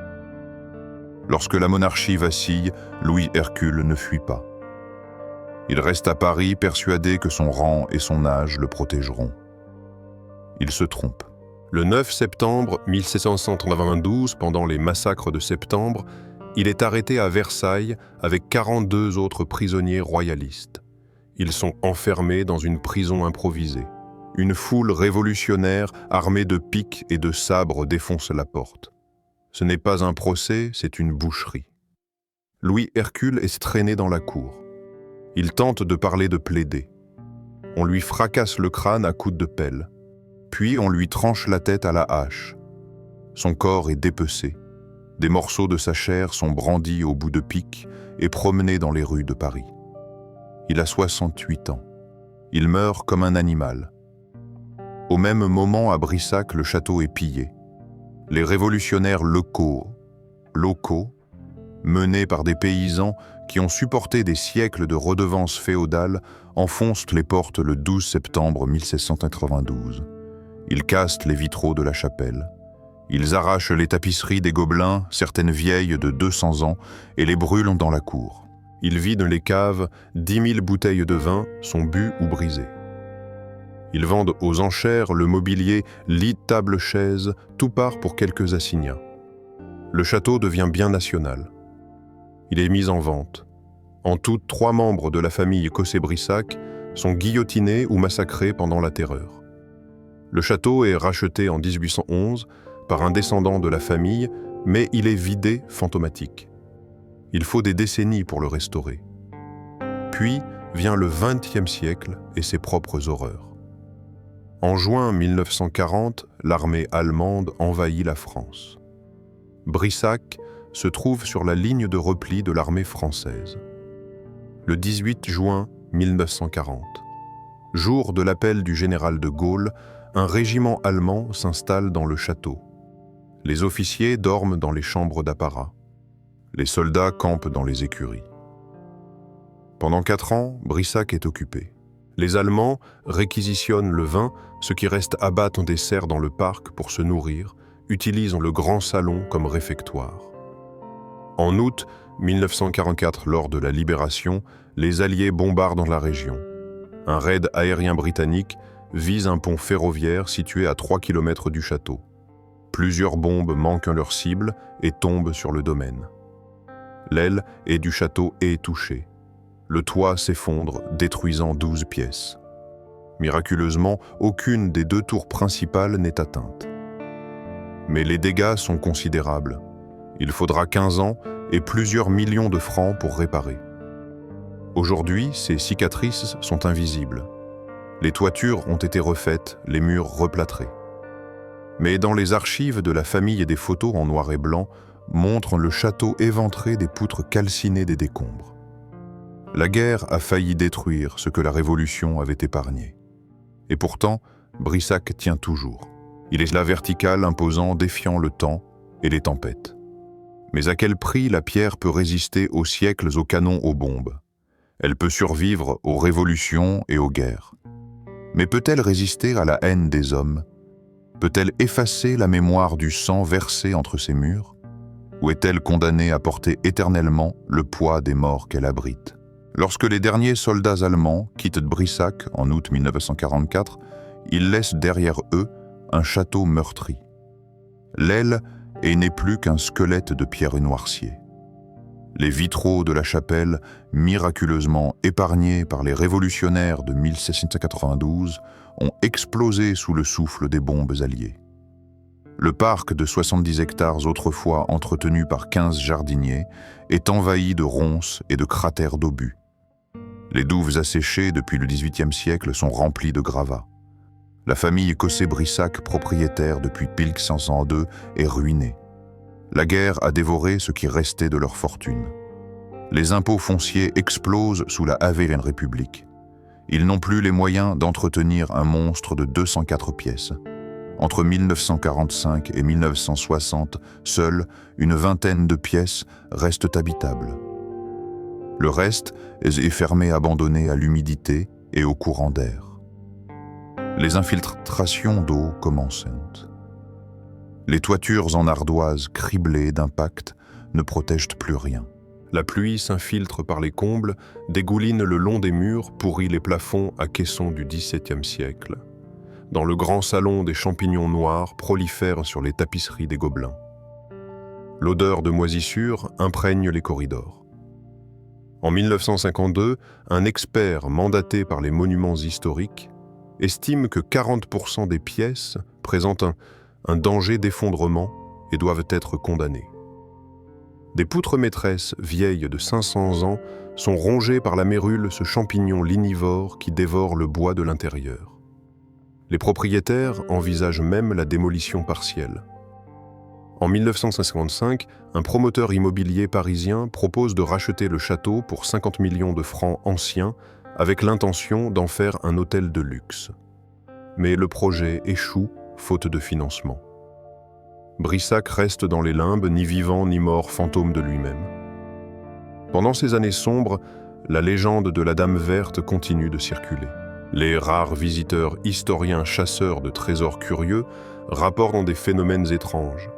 Lorsque la monarchie vacille, Louis Hercule ne fuit pas. Il reste à Paris, persuadé que son rang et son âge le protégeront. Il se trompe. Le 9 septembre 1792, pendant les massacres de septembre, il est arrêté à Versailles avec 42 autres prisonniers royalistes. Ils sont enfermés dans une prison improvisée. Une foule révolutionnaire armée de pics et de sabres défonce la porte. Ce n'est pas un procès, c'est une boucherie. Louis Hercule est traîné dans la cour. Il tente de parler, de plaider. On lui fracasse le crâne à coups de pelle. Puis on lui tranche la tête à la hache. Son corps est dépecé. Des morceaux de sa chair sont brandis au bout de pics et promenés dans les rues de Paris. Il a 68 ans. Il meurt comme un animal. Au même moment, à Brissac, le château est pillé. Les révolutionnaires locaux, menés par des paysans qui ont supporté des siècles de redevances féodales, enfoncent les portes le 12 septembre 1792. Ils cassent les vitraux de la chapelle. Ils arrachent les tapisseries des Gobelins, certaines vieilles de 200 ans, et les brûlent dans la cour. Ils vident les caves, 10 000 bouteilles de vin sont bues ou brisées. Ils vendent aux enchères le mobilier, lits, tables, chaises, tout part pour quelques assignats. Le château devient bien national. Il est mis en vente. En tout, 3 membres de la famille Cossé-Brissac sont guillotinés ou massacrés pendant la Terreur. Le château est racheté en 1811 par un descendant de la famille, mais il est vidé, fantomatique. Il faut des décennies pour le restaurer. Puis vient le XXe siècle et ses propres horreurs. En juin 1940, l'armée allemande envahit la France. Brissac se trouve sur la ligne de repli de l'armée française. Le 18 juin 1940, jour de l'appel du général de Gaulle, un régiment allemand s'installe dans le château. Les officiers dorment dans les chambres d'apparat. Les soldats campent dans les écuries. Pendant 4 ans, Brissac est occupé. Les Allemands réquisitionnent le vin, ceux qui restent abattent des cerfs dans le parc pour se nourrir, utilisent le grand salon comme réfectoire. En août, 1944, lors de la Libération, les Alliés bombardent la région. Un raid aérien britannique vise un pont ferroviaire situé à 3 km du château. Plusieurs bombes manquent leur cible et tombent sur le domaine. L'aile du château est touchée. Le toit s'effondre, détruisant 12 pièces. Miraculeusement, aucune des 2 tours principales n'est atteinte. Mais les dégâts sont considérables. Il faudra 15 ans et plusieurs millions de francs pour réparer. Aujourd'hui, ces cicatrices sont invisibles. Les toitures ont été refaites, les murs replâtrés. Mais dans les archives de la famille et des photos en noir et blanc montrent le château éventré des poutres calcinées des décombres. La guerre a failli détruire ce que la Révolution avait épargné. Et pourtant, Brissac tient toujours. Il est la verticale imposant, défiant le temps et les tempêtes. Mais à quel prix la pierre peut résister aux siècles, aux canons, aux bombes? Elle peut survivre aux révolutions et aux guerres. Mais peut-elle résister à la haine des hommes? Peut-elle effacer la mémoire du sang versé entre ses murs? Ou est-elle condamnée à porter éternellement le poids des morts qu'elle abrite? Lorsque les derniers soldats allemands quittent Brissac en août 1944, ils laissent derrière eux un château meurtri. L'aile n'est plus qu'un squelette de pierre noircier. Les vitraux de la chapelle, miraculeusement épargnés par les révolutionnaires de 1792, ont explosé sous le souffle des bombes alliées. Le parc de 70 hectares autrefois entretenu par 15 jardiniers est envahi de ronces et de cratères d'obus. Les douves asséchées depuis le XVIIIe siècle sont remplies de gravats. La famille Cossé-Brissac, propriétaire depuis 1502, est ruinée. La guerre a dévoré ce qui restait de leur fortune. Les impôts fonciers explosent sous la Havaienne République. Ils n'ont plus les moyens d'entretenir un monstre de 204 pièces. Entre 1945 et 1960, seule une vingtaine de pièces restent habitables. Le reste est fermé, abandonné à l'humidité et au courant d'air. Les infiltrations d'eau commencent. Les toitures en ardoise criblées d'impacts ne protègent plus rien. La pluie s'infiltre par les combles, dégouline le long des murs, pourrit les plafonds à caissons du XVIIe siècle. Dans le grand salon, des champignons noirs prolifèrent sur les tapisseries des Gobelins. L'odeur de moisissure imprègne les corridors. En 1952, un expert mandaté par les monuments historiques estime que 40% des pièces présentent un danger d'effondrement et doivent être condamnées. Des poutres maîtresses vieilles de 500 ans sont rongées par la mérule, ce champignon linivore qui dévore le bois de l'intérieur. Les propriétaires envisagent même la démolition partielle. En 1955, un promoteur immobilier parisien propose de racheter le château pour 50 millions de francs anciens avec l'intention d'en faire un hôtel de luxe. Mais le projet échoue faute de financement. Brissac reste dans les limbes, ni vivant ni mort, fantôme de lui-même. Pendant ces années sombres, la légende de la Dame Verte continue de circuler. Les rares visiteurs historiens chasseurs de trésors curieux rapportent des phénomènes étranges.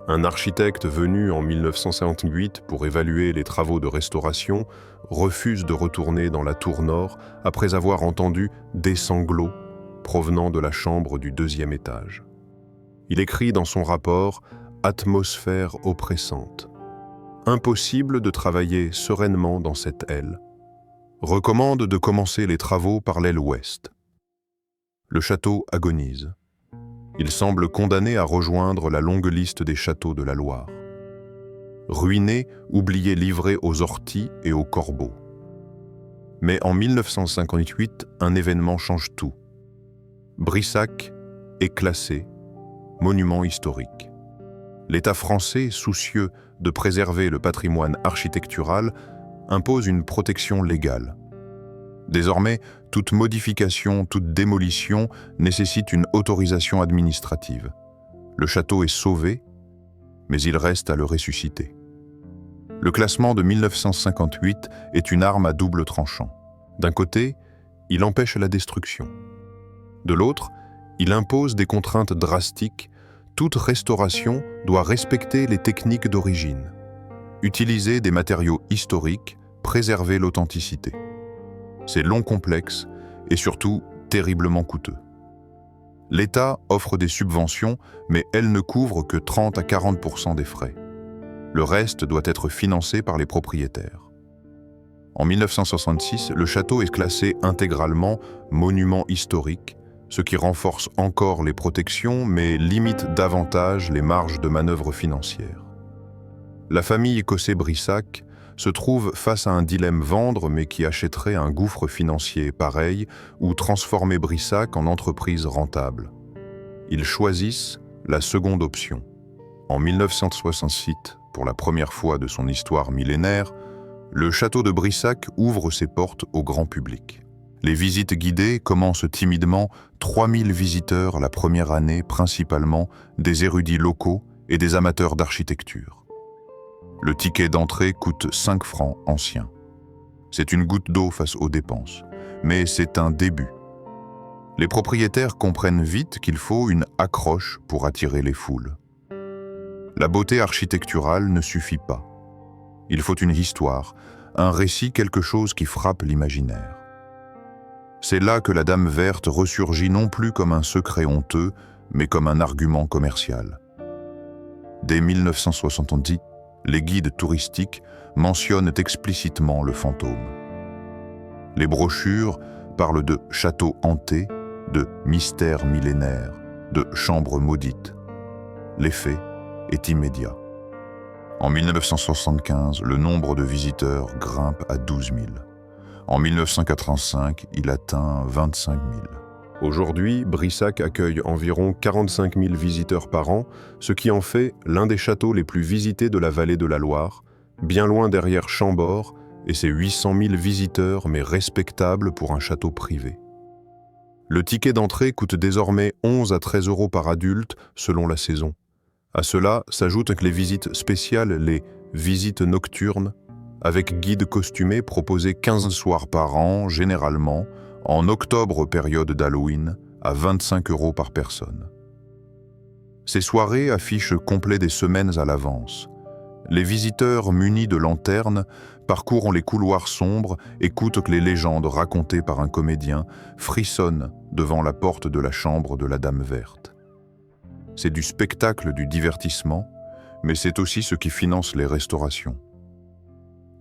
Un architecte venu en 1958 pour évaluer les travaux de restauration refuse de retourner dans la tour nord après avoir entendu des sanglots provenant de la chambre du 2e étage. Il écrit dans son rapport « Atmosphère oppressante ». Impossible de travailler sereinement dans cette aile. Recommande de commencer les travaux par l'aile ouest. Le château agonise. Il semble condamné à rejoindre la longue liste des châteaux de la Loire. Ruiné, oublié, livré aux orties et aux corbeaux. Mais en 1958, un événement change tout. Brissac est classé monument historique. L'État français, soucieux de préserver le patrimoine architectural, impose une protection légale. Désormais, toute modification, toute démolition nécessite une autorisation administrative. Le château est sauvé, mais il reste à le ressusciter. Le classement de 1958 est une arme à double tranchant. D'un côté, il empêche la destruction. De l'autre, il impose des contraintes drastiques. Toute restauration doit respecter les techniques d'origine. Utiliser des matériaux historiques, préserver l'authenticité. C'est long, complexe et surtout terriblement coûteux. L'État offre des subventions, mais elles ne couvrent que 30 à 40% des frais. Le reste doit être financé par les propriétaires. En 1966, le château est classé intégralement monument historique, ce qui renforce encore les protections, mais limite davantage les marges de manœuvre financières. La famille Cossé-Brissac se trouve face à un dilemme: vendre mais qui achèterait un gouffre financier pareil, ou transformer Brissac en entreprise rentable. Ils choisissent la seconde option. En 1968, pour la première fois de son histoire millénaire, le château de Brissac ouvre ses portes au grand public. Les visites guidées commencent timidement, 3000 visiteurs la première année, principalement des érudits locaux et des amateurs d'architecture. Le ticket d'entrée coûte 5 francs anciens. C'est une goutte d'eau face aux dépenses, mais c'est un début. Les propriétaires comprennent vite qu'il faut une accroche pour attirer les foules. La beauté architecturale ne suffit pas. Il faut une histoire, un récit, quelque chose qui frappe l'imaginaire. C'est là que la Dame Verte ressurgit non plus comme un secret honteux, mais comme un argument commercial. Dès 1970, les guides touristiques mentionnent explicitement le fantôme. Les brochures parlent de château hanté, de mystère millénaire, de chambre maudite. L'effet est immédiat. En 1975, le nombre de visiteurs grimpe à 12 000. En 1985, il atteint 25 000. Aujourd'hui, Brissac accueille environ 45 000 visiteurs par an, ce qui en fait l'un des châteaux les plus visités de la vallée de la Loire, bien loin derrière Chambord et ses 800 000 visiteurs, mais respectables pour un château privé. Le ticket d'entrée coûte désormais 11 à 13 € par adulte selon la saison. À cela s'ajoutent les visites spéciales, les visites nocturnes, avec guide costumé proposés 15 soirs par an, généralement, en octobre, période d'Halloween, à 25 € par personne. Ces soirées affichent complet des semaines à l'avance. Les visiteurs munis de lanternes parcourent les couloirs sombres, écoutent que les légendes racontées par un comédien frissonnent devant la porte de la chambre de la Dame Verte. C'est du spectacle, du divertissement, mais c'est aussi ce qui finance les restaurations.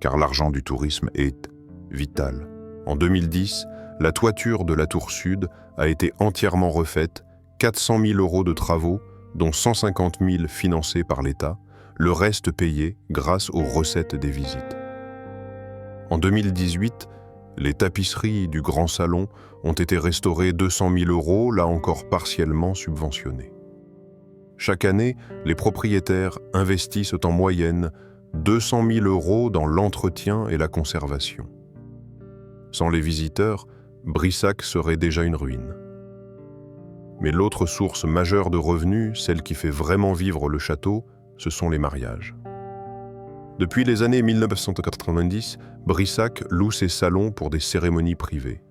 Car l'argent du tourisme est vital. En 2010, la toiture de la tour sud a été entièrement refaite, 400 000 € de travaux, dont 150 000 financés par l'État, le reste payé grâce aux recettes des visites. En 2018, les tapisseries du Grand Salon ont été restaurées 200 000 €, là encore partiellement subventionnées. Chaque année, les propriétaires investissent en moyenne 200 000 € dans l'entretien et la conservation. Sans les visiteurs, Brissac serait déjà une ruine. Mais l'autre source majeure de revenus, celle qui fait vraiment vivre le château, ce sont les mariages. Depuis les années 1990, Brissac loue ses salons pour des cérémonies privées.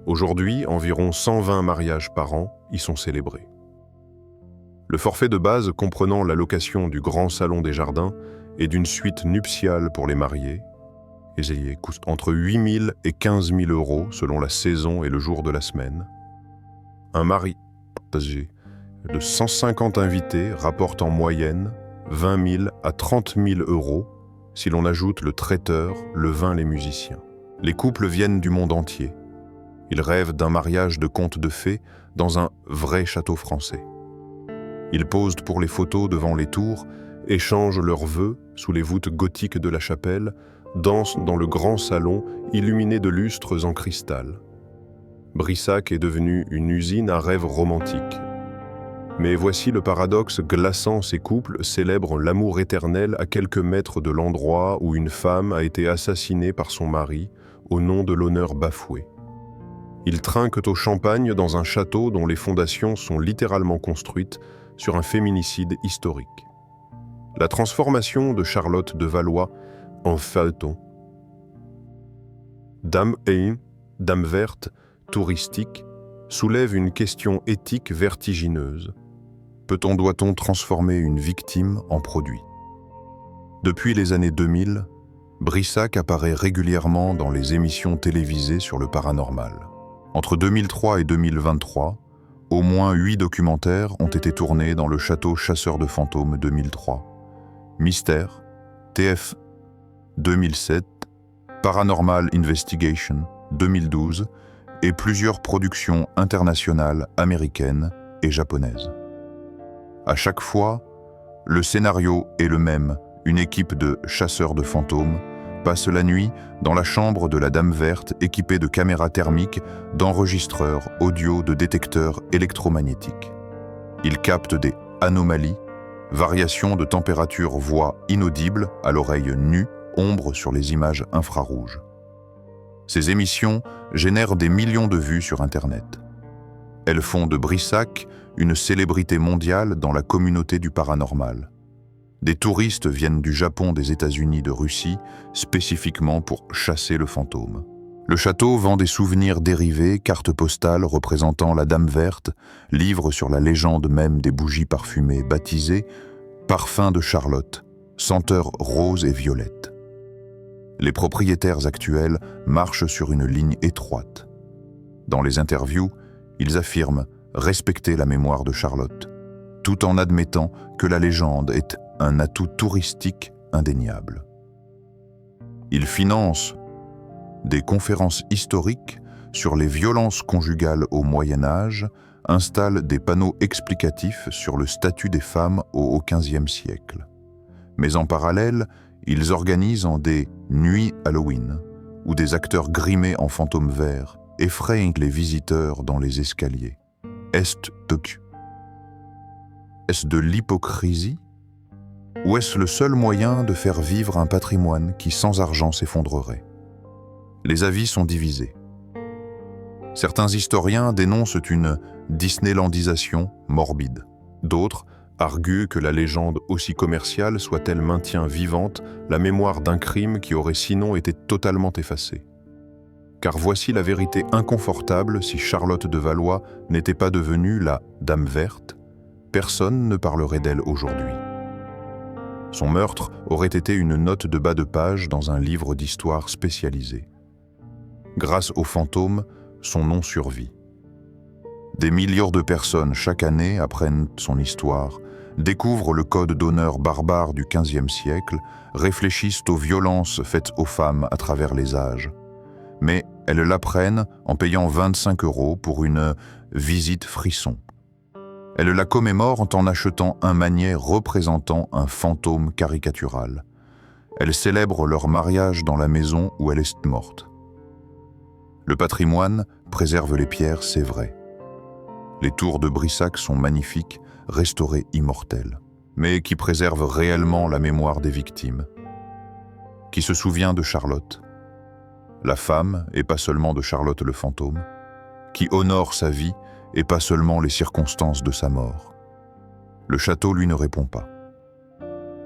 Aujourd'hui, environ 120 mariages par an y sont célébrés. Le forfait de base comprenant la location du grand salon des jardins et d'une suite nuptiale pour les mariés, coûte entre 8 000 et 15 000 € selon la saison et le jour de la semaine. Un mariage de 150 invités rapporte en moyenne 20 000 à 30 000 € si l'on ajoute le traiteur, le vin, les musiciens. Les couples viennent du monde entier. Ils rêvent d'un mariage de conte de fées dans un vrai château français. Ils posent pour les photos devant les tours, échangent leurs vœux sous les voûtes gothiques de la chapelle, dansent dans le grand salon illuminé de lustres en cristal. Brissac est devenu une usine à rêves romantiques. Mais voici le paradoxe glaçant: ces couples célèbrent l'amour éternel à quelques mètres de l'endroit où une femme a été assassinée par son mari au nom de l'honneur bafoué. Ils trinquent au champagne dans un château dont les fondations sont littéralement construites sur un féminicide historique. La transformation de Charlotte de Valois en feuilleton. Dame Verte, touristique, soulève une question éthique vertigineuse. Doit-on transformer une victime en produit? Depuis les années 2000, Brissac apparaît régulièrement dans les émissions télévisées sur le paranormal. Entre 2003 et 2023, au moins 8 documentaires ont été tournés dans le château Chasseur de fantômes 2003, Mystère, TF 2007, Paranormal Investigation 2012 et plusieurs productions internationales américaines et japonaises. À chaque fois, le scénario est le même. Une équipe de chasseurs de fantômes passe la nuit dans la chambre de la Dame Verte équipée de caméras thermiques, d'enregistreurs audio, de détecteurs électromagnétiques. Ils captent des anomalies, variations de température, voix inaudibles à l'oreille nue, ombre sur les images infrarouges. Ces émissions génèrent des millions de vues sur Internet. Elles font de Brissac une célébrité mondiale dans la communauté du paranormal. Des touristes viennent du Japon, des États-Unis, de Russie, spécifiquement pour chasser le fantôme. Le château vend des souvenirs dérivés, cartes postales représentant la Dame Verte, livres sur la légende même des bougies parfumées baptisées « Parfum de Charlotte », senteurs roses et violettes. Les propriétaires actuels marchent sur une ligne étroite. Dans les interviews, ils affirment respecter la mémoire de Charlotte, tout en admettant que la légende est un atout touristique indéniable. Ils financent des conférences historiques sur les violences conjugales au Moyen-Âge, installent des panneaux explicatifs sur le statut des femmes au XVe siècle. Mais en parallèle, ils organisent des nuits Halloween, où des acteurs grimés en fantômes verts effrayent les visiteurs dans les escaliers. Est-ce de l'hypocrisie? Ou est-ce le seul moyen de faire vivre un patrimoine qui sans argent s'effondrerait? Les avis sont divisés. Certains historiens dénoncent une disneylandisation morbide. D'autres arguent que la légende, aussi commerciale soit-elle, maintient vivante la mémoire d'un crime qui aurait sinon été totalement effacé. Car voici la vérité inconfortable: si Charlotte de Valois n'était pas devenue la Dame Verte, personne ne parlerait d'elle aujourd'hui. Son meurtre aurait été une note de bas de page dans un livre d'histoire spécialisé. Grâce aux fantômes, son nom survit. Des millions de personnes chaque année apprennent son histoire, découvrent le code d'honneur barbare du XVe siècle, réfléchissent aux violences faites aux femmes à travers les âges. Mais elles l'apprennent en payant 25 € pour une visite frisson. Elles la commémorent en achetant un magnet représentant un fantôme caricatural. Elles célèbrent leur mariage dans la maison où elle est morte. Le patrimoine préserve les pierres, c'est vrai. Les tours de Brissac sont magnifiques, restaurées immortelles, mais qui préservent réellement la mémoire des victimes. Qui se souvient de Charlotte, la femme, et pas seulement de Charlotte le fantôme, qui honore sa vie et pas seulement les circonstances de sa mort. Le château, lui, ne répond pas.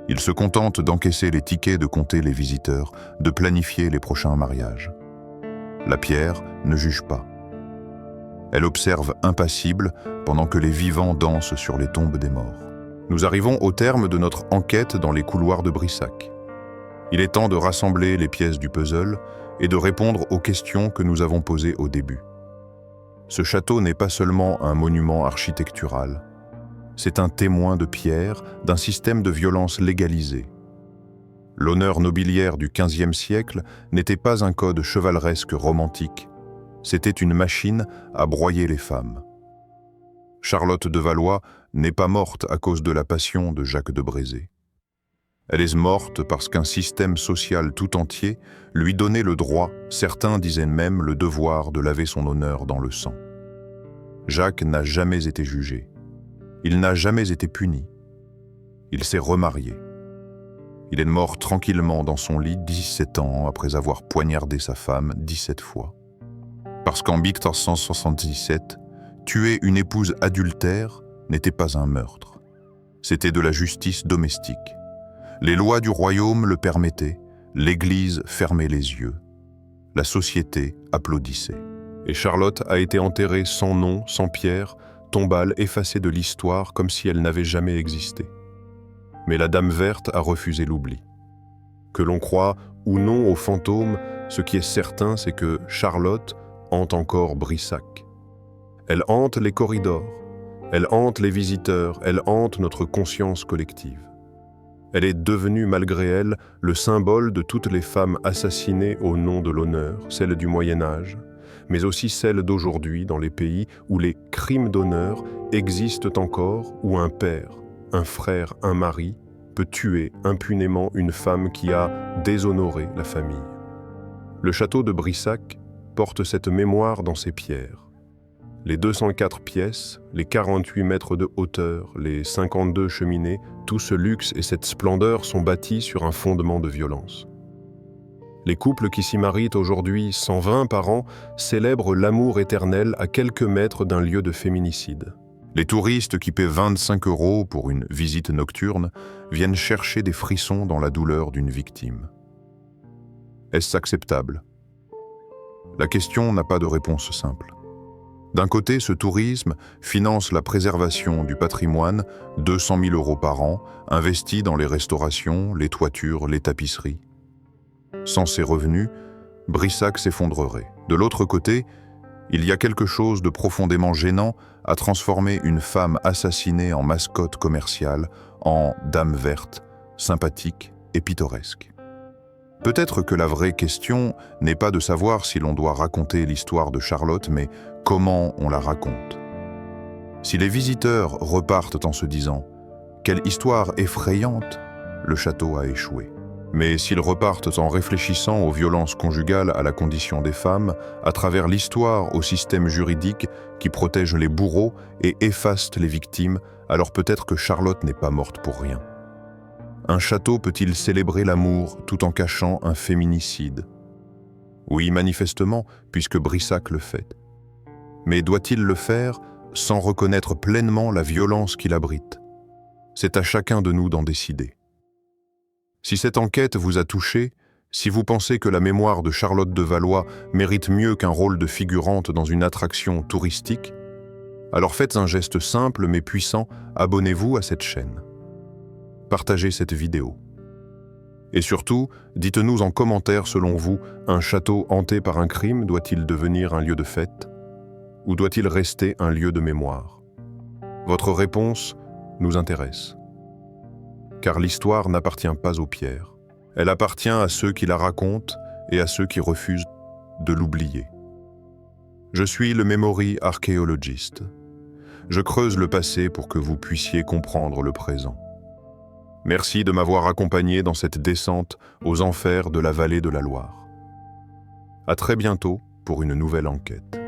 Il se contente d'encaisser les tickets, de compter les visiteurs, de planifier les prochains mariages. La pierre ne juge pas. Elle observe impassible pendant que les vivants dansent sur les tombes des morts. Nous arrivons au terme de notre enquête dans les couloirs de Brissac. Il est temps de rassembler les pièces du puzzle et de répondre aux questions que nous avons posées au début. Ce château n'est pas seulement un monument architectural, c'est un témoin de pierre d'un système de violence légalisé. L'honneur nobiliaire du XVe siècle n'était pas un code chevaleresque romantique, c'était une machine à broyer les femmes. Charlotte de Valois n'est pas morte à cause de la passion de Jacques de Brézé. Elle est morte parce qu'un système social tout entier lui donnait le droit, certains disaient même le devoir, de laver son honneur dans le sang. Jacques n'a jamais été jugé. Il n'a jamais été puni. Il s'est remarié. Il est mort tranquillement dans son lit 17 ans après avoir poignardé sa femme 17 fois. Parce qu'en 1477, tuer une épouse adultère n'était pas un meurtre. C'était de la justice domestique. Les lois du royaume le permettaient, l'Église fermait les yeux. La société applaudissait. Et Charlotte a été enterrée sans nom, sans pierre, tombale effacée de l'histoire comme si elle n'avait jamais existé. Mais la Dame Verte a refusé l'oubli. Que l'on croit ou non aux fantômes, ce qui est certain, c'est que Charlotte hante encore Brissac. Elle hante les corridors, elle hante les visiteurs, elle hante notre conscience collective. Elle est devenue, malgré elle, le symbole de toutes les femmes assassinées au nom de l'honneur, celles du Moyen-Âge, mais aussi celles d'aujourd'hui dans les pays où les crimes d'honneur existent encore, où un père, un frère, un mari peut tuer impunément une femme qui a déshonoré la famille. Le château de Brissac porte cette mémoire dans ses pierres. Les 204 pièces, les 48 mètres de hauteur, les 52 cheminées, tout ce luxe et cette splendeur sont bâtis sur un fondement de violence. Les couples qui s'y marient aujourd'hui, 120 par an, célèbrent l'amour éternel à quelques mètres d'un lieu de féminicide. Les touristes qui paient 25 € pour une visite nocturne viennent chercher des frissons dans la douleur d'une victime. Est-ce acceptable? La question n'a pas de réponse simple. D'un côté, ce tourisme finance la préservation du patrimoine, 200 000 € par an, investi dans les restaurations, les toitures, les tapisseries. Sans ces revenus, Brissac s'effondrerait. De l'autre côté, il y a quelque chose de profondément gênant à transformer une femme assassinée en mascotte commerciale, en dame verte, sympathique et pittoresque. Peut-être que la vraie question n'est pas de savoir si l'on doit raconter l'histoire de Charlotte, mais comment on la raconte. Si les visiteurs repartent en se disant « Quelle histoire effrayante !» le château a échoué. Mais s'ils repartent en réfléchissant aux violences conjugales à la condition des femmes, à travers l'histoire au système juridique qui protège les bourreaux et efface les victimes, alors peut-être que Charlotte n'est pas morte pour rien. Un château peut-il célébrer l'amour tout en cachant un féminicide? Oui, manifestement, puisque Brissac le fait. Mais doit-il le faire sans reconnaître pleinement la violence qu'il abrite? C'est à chacun de nous d'en décider. Si cette enquête vous a touché, si vous pensez que la mémoire de Charlotte de Valois mérite mieux qu'un rôle de figurante dans une attraction touristique, alors faites un geste simple mais puissant, abonnez-vous à cette chaîne. Partagez cette vidéo. Et surtout, dites-nous en commentaire selon vous, un château hanté par un crime doit-il devenir un lieu de fête ou doit-il rester un lieu de mémoire? Votre réponse nous intéresse. Car l'histoire n'appartient pas aux pierres. Elle appartient à ceux qui la racontent et à ceux qui refusent de l'oublier. Je suis le Memory Archaeologist. Je creuse le passé pour que vous puissiez comprendre le présent. Merci de m'avoir accompagné dans cette descente aux enfers de la vallée de la Loire. À très bientôt pour une nouvelle enquête.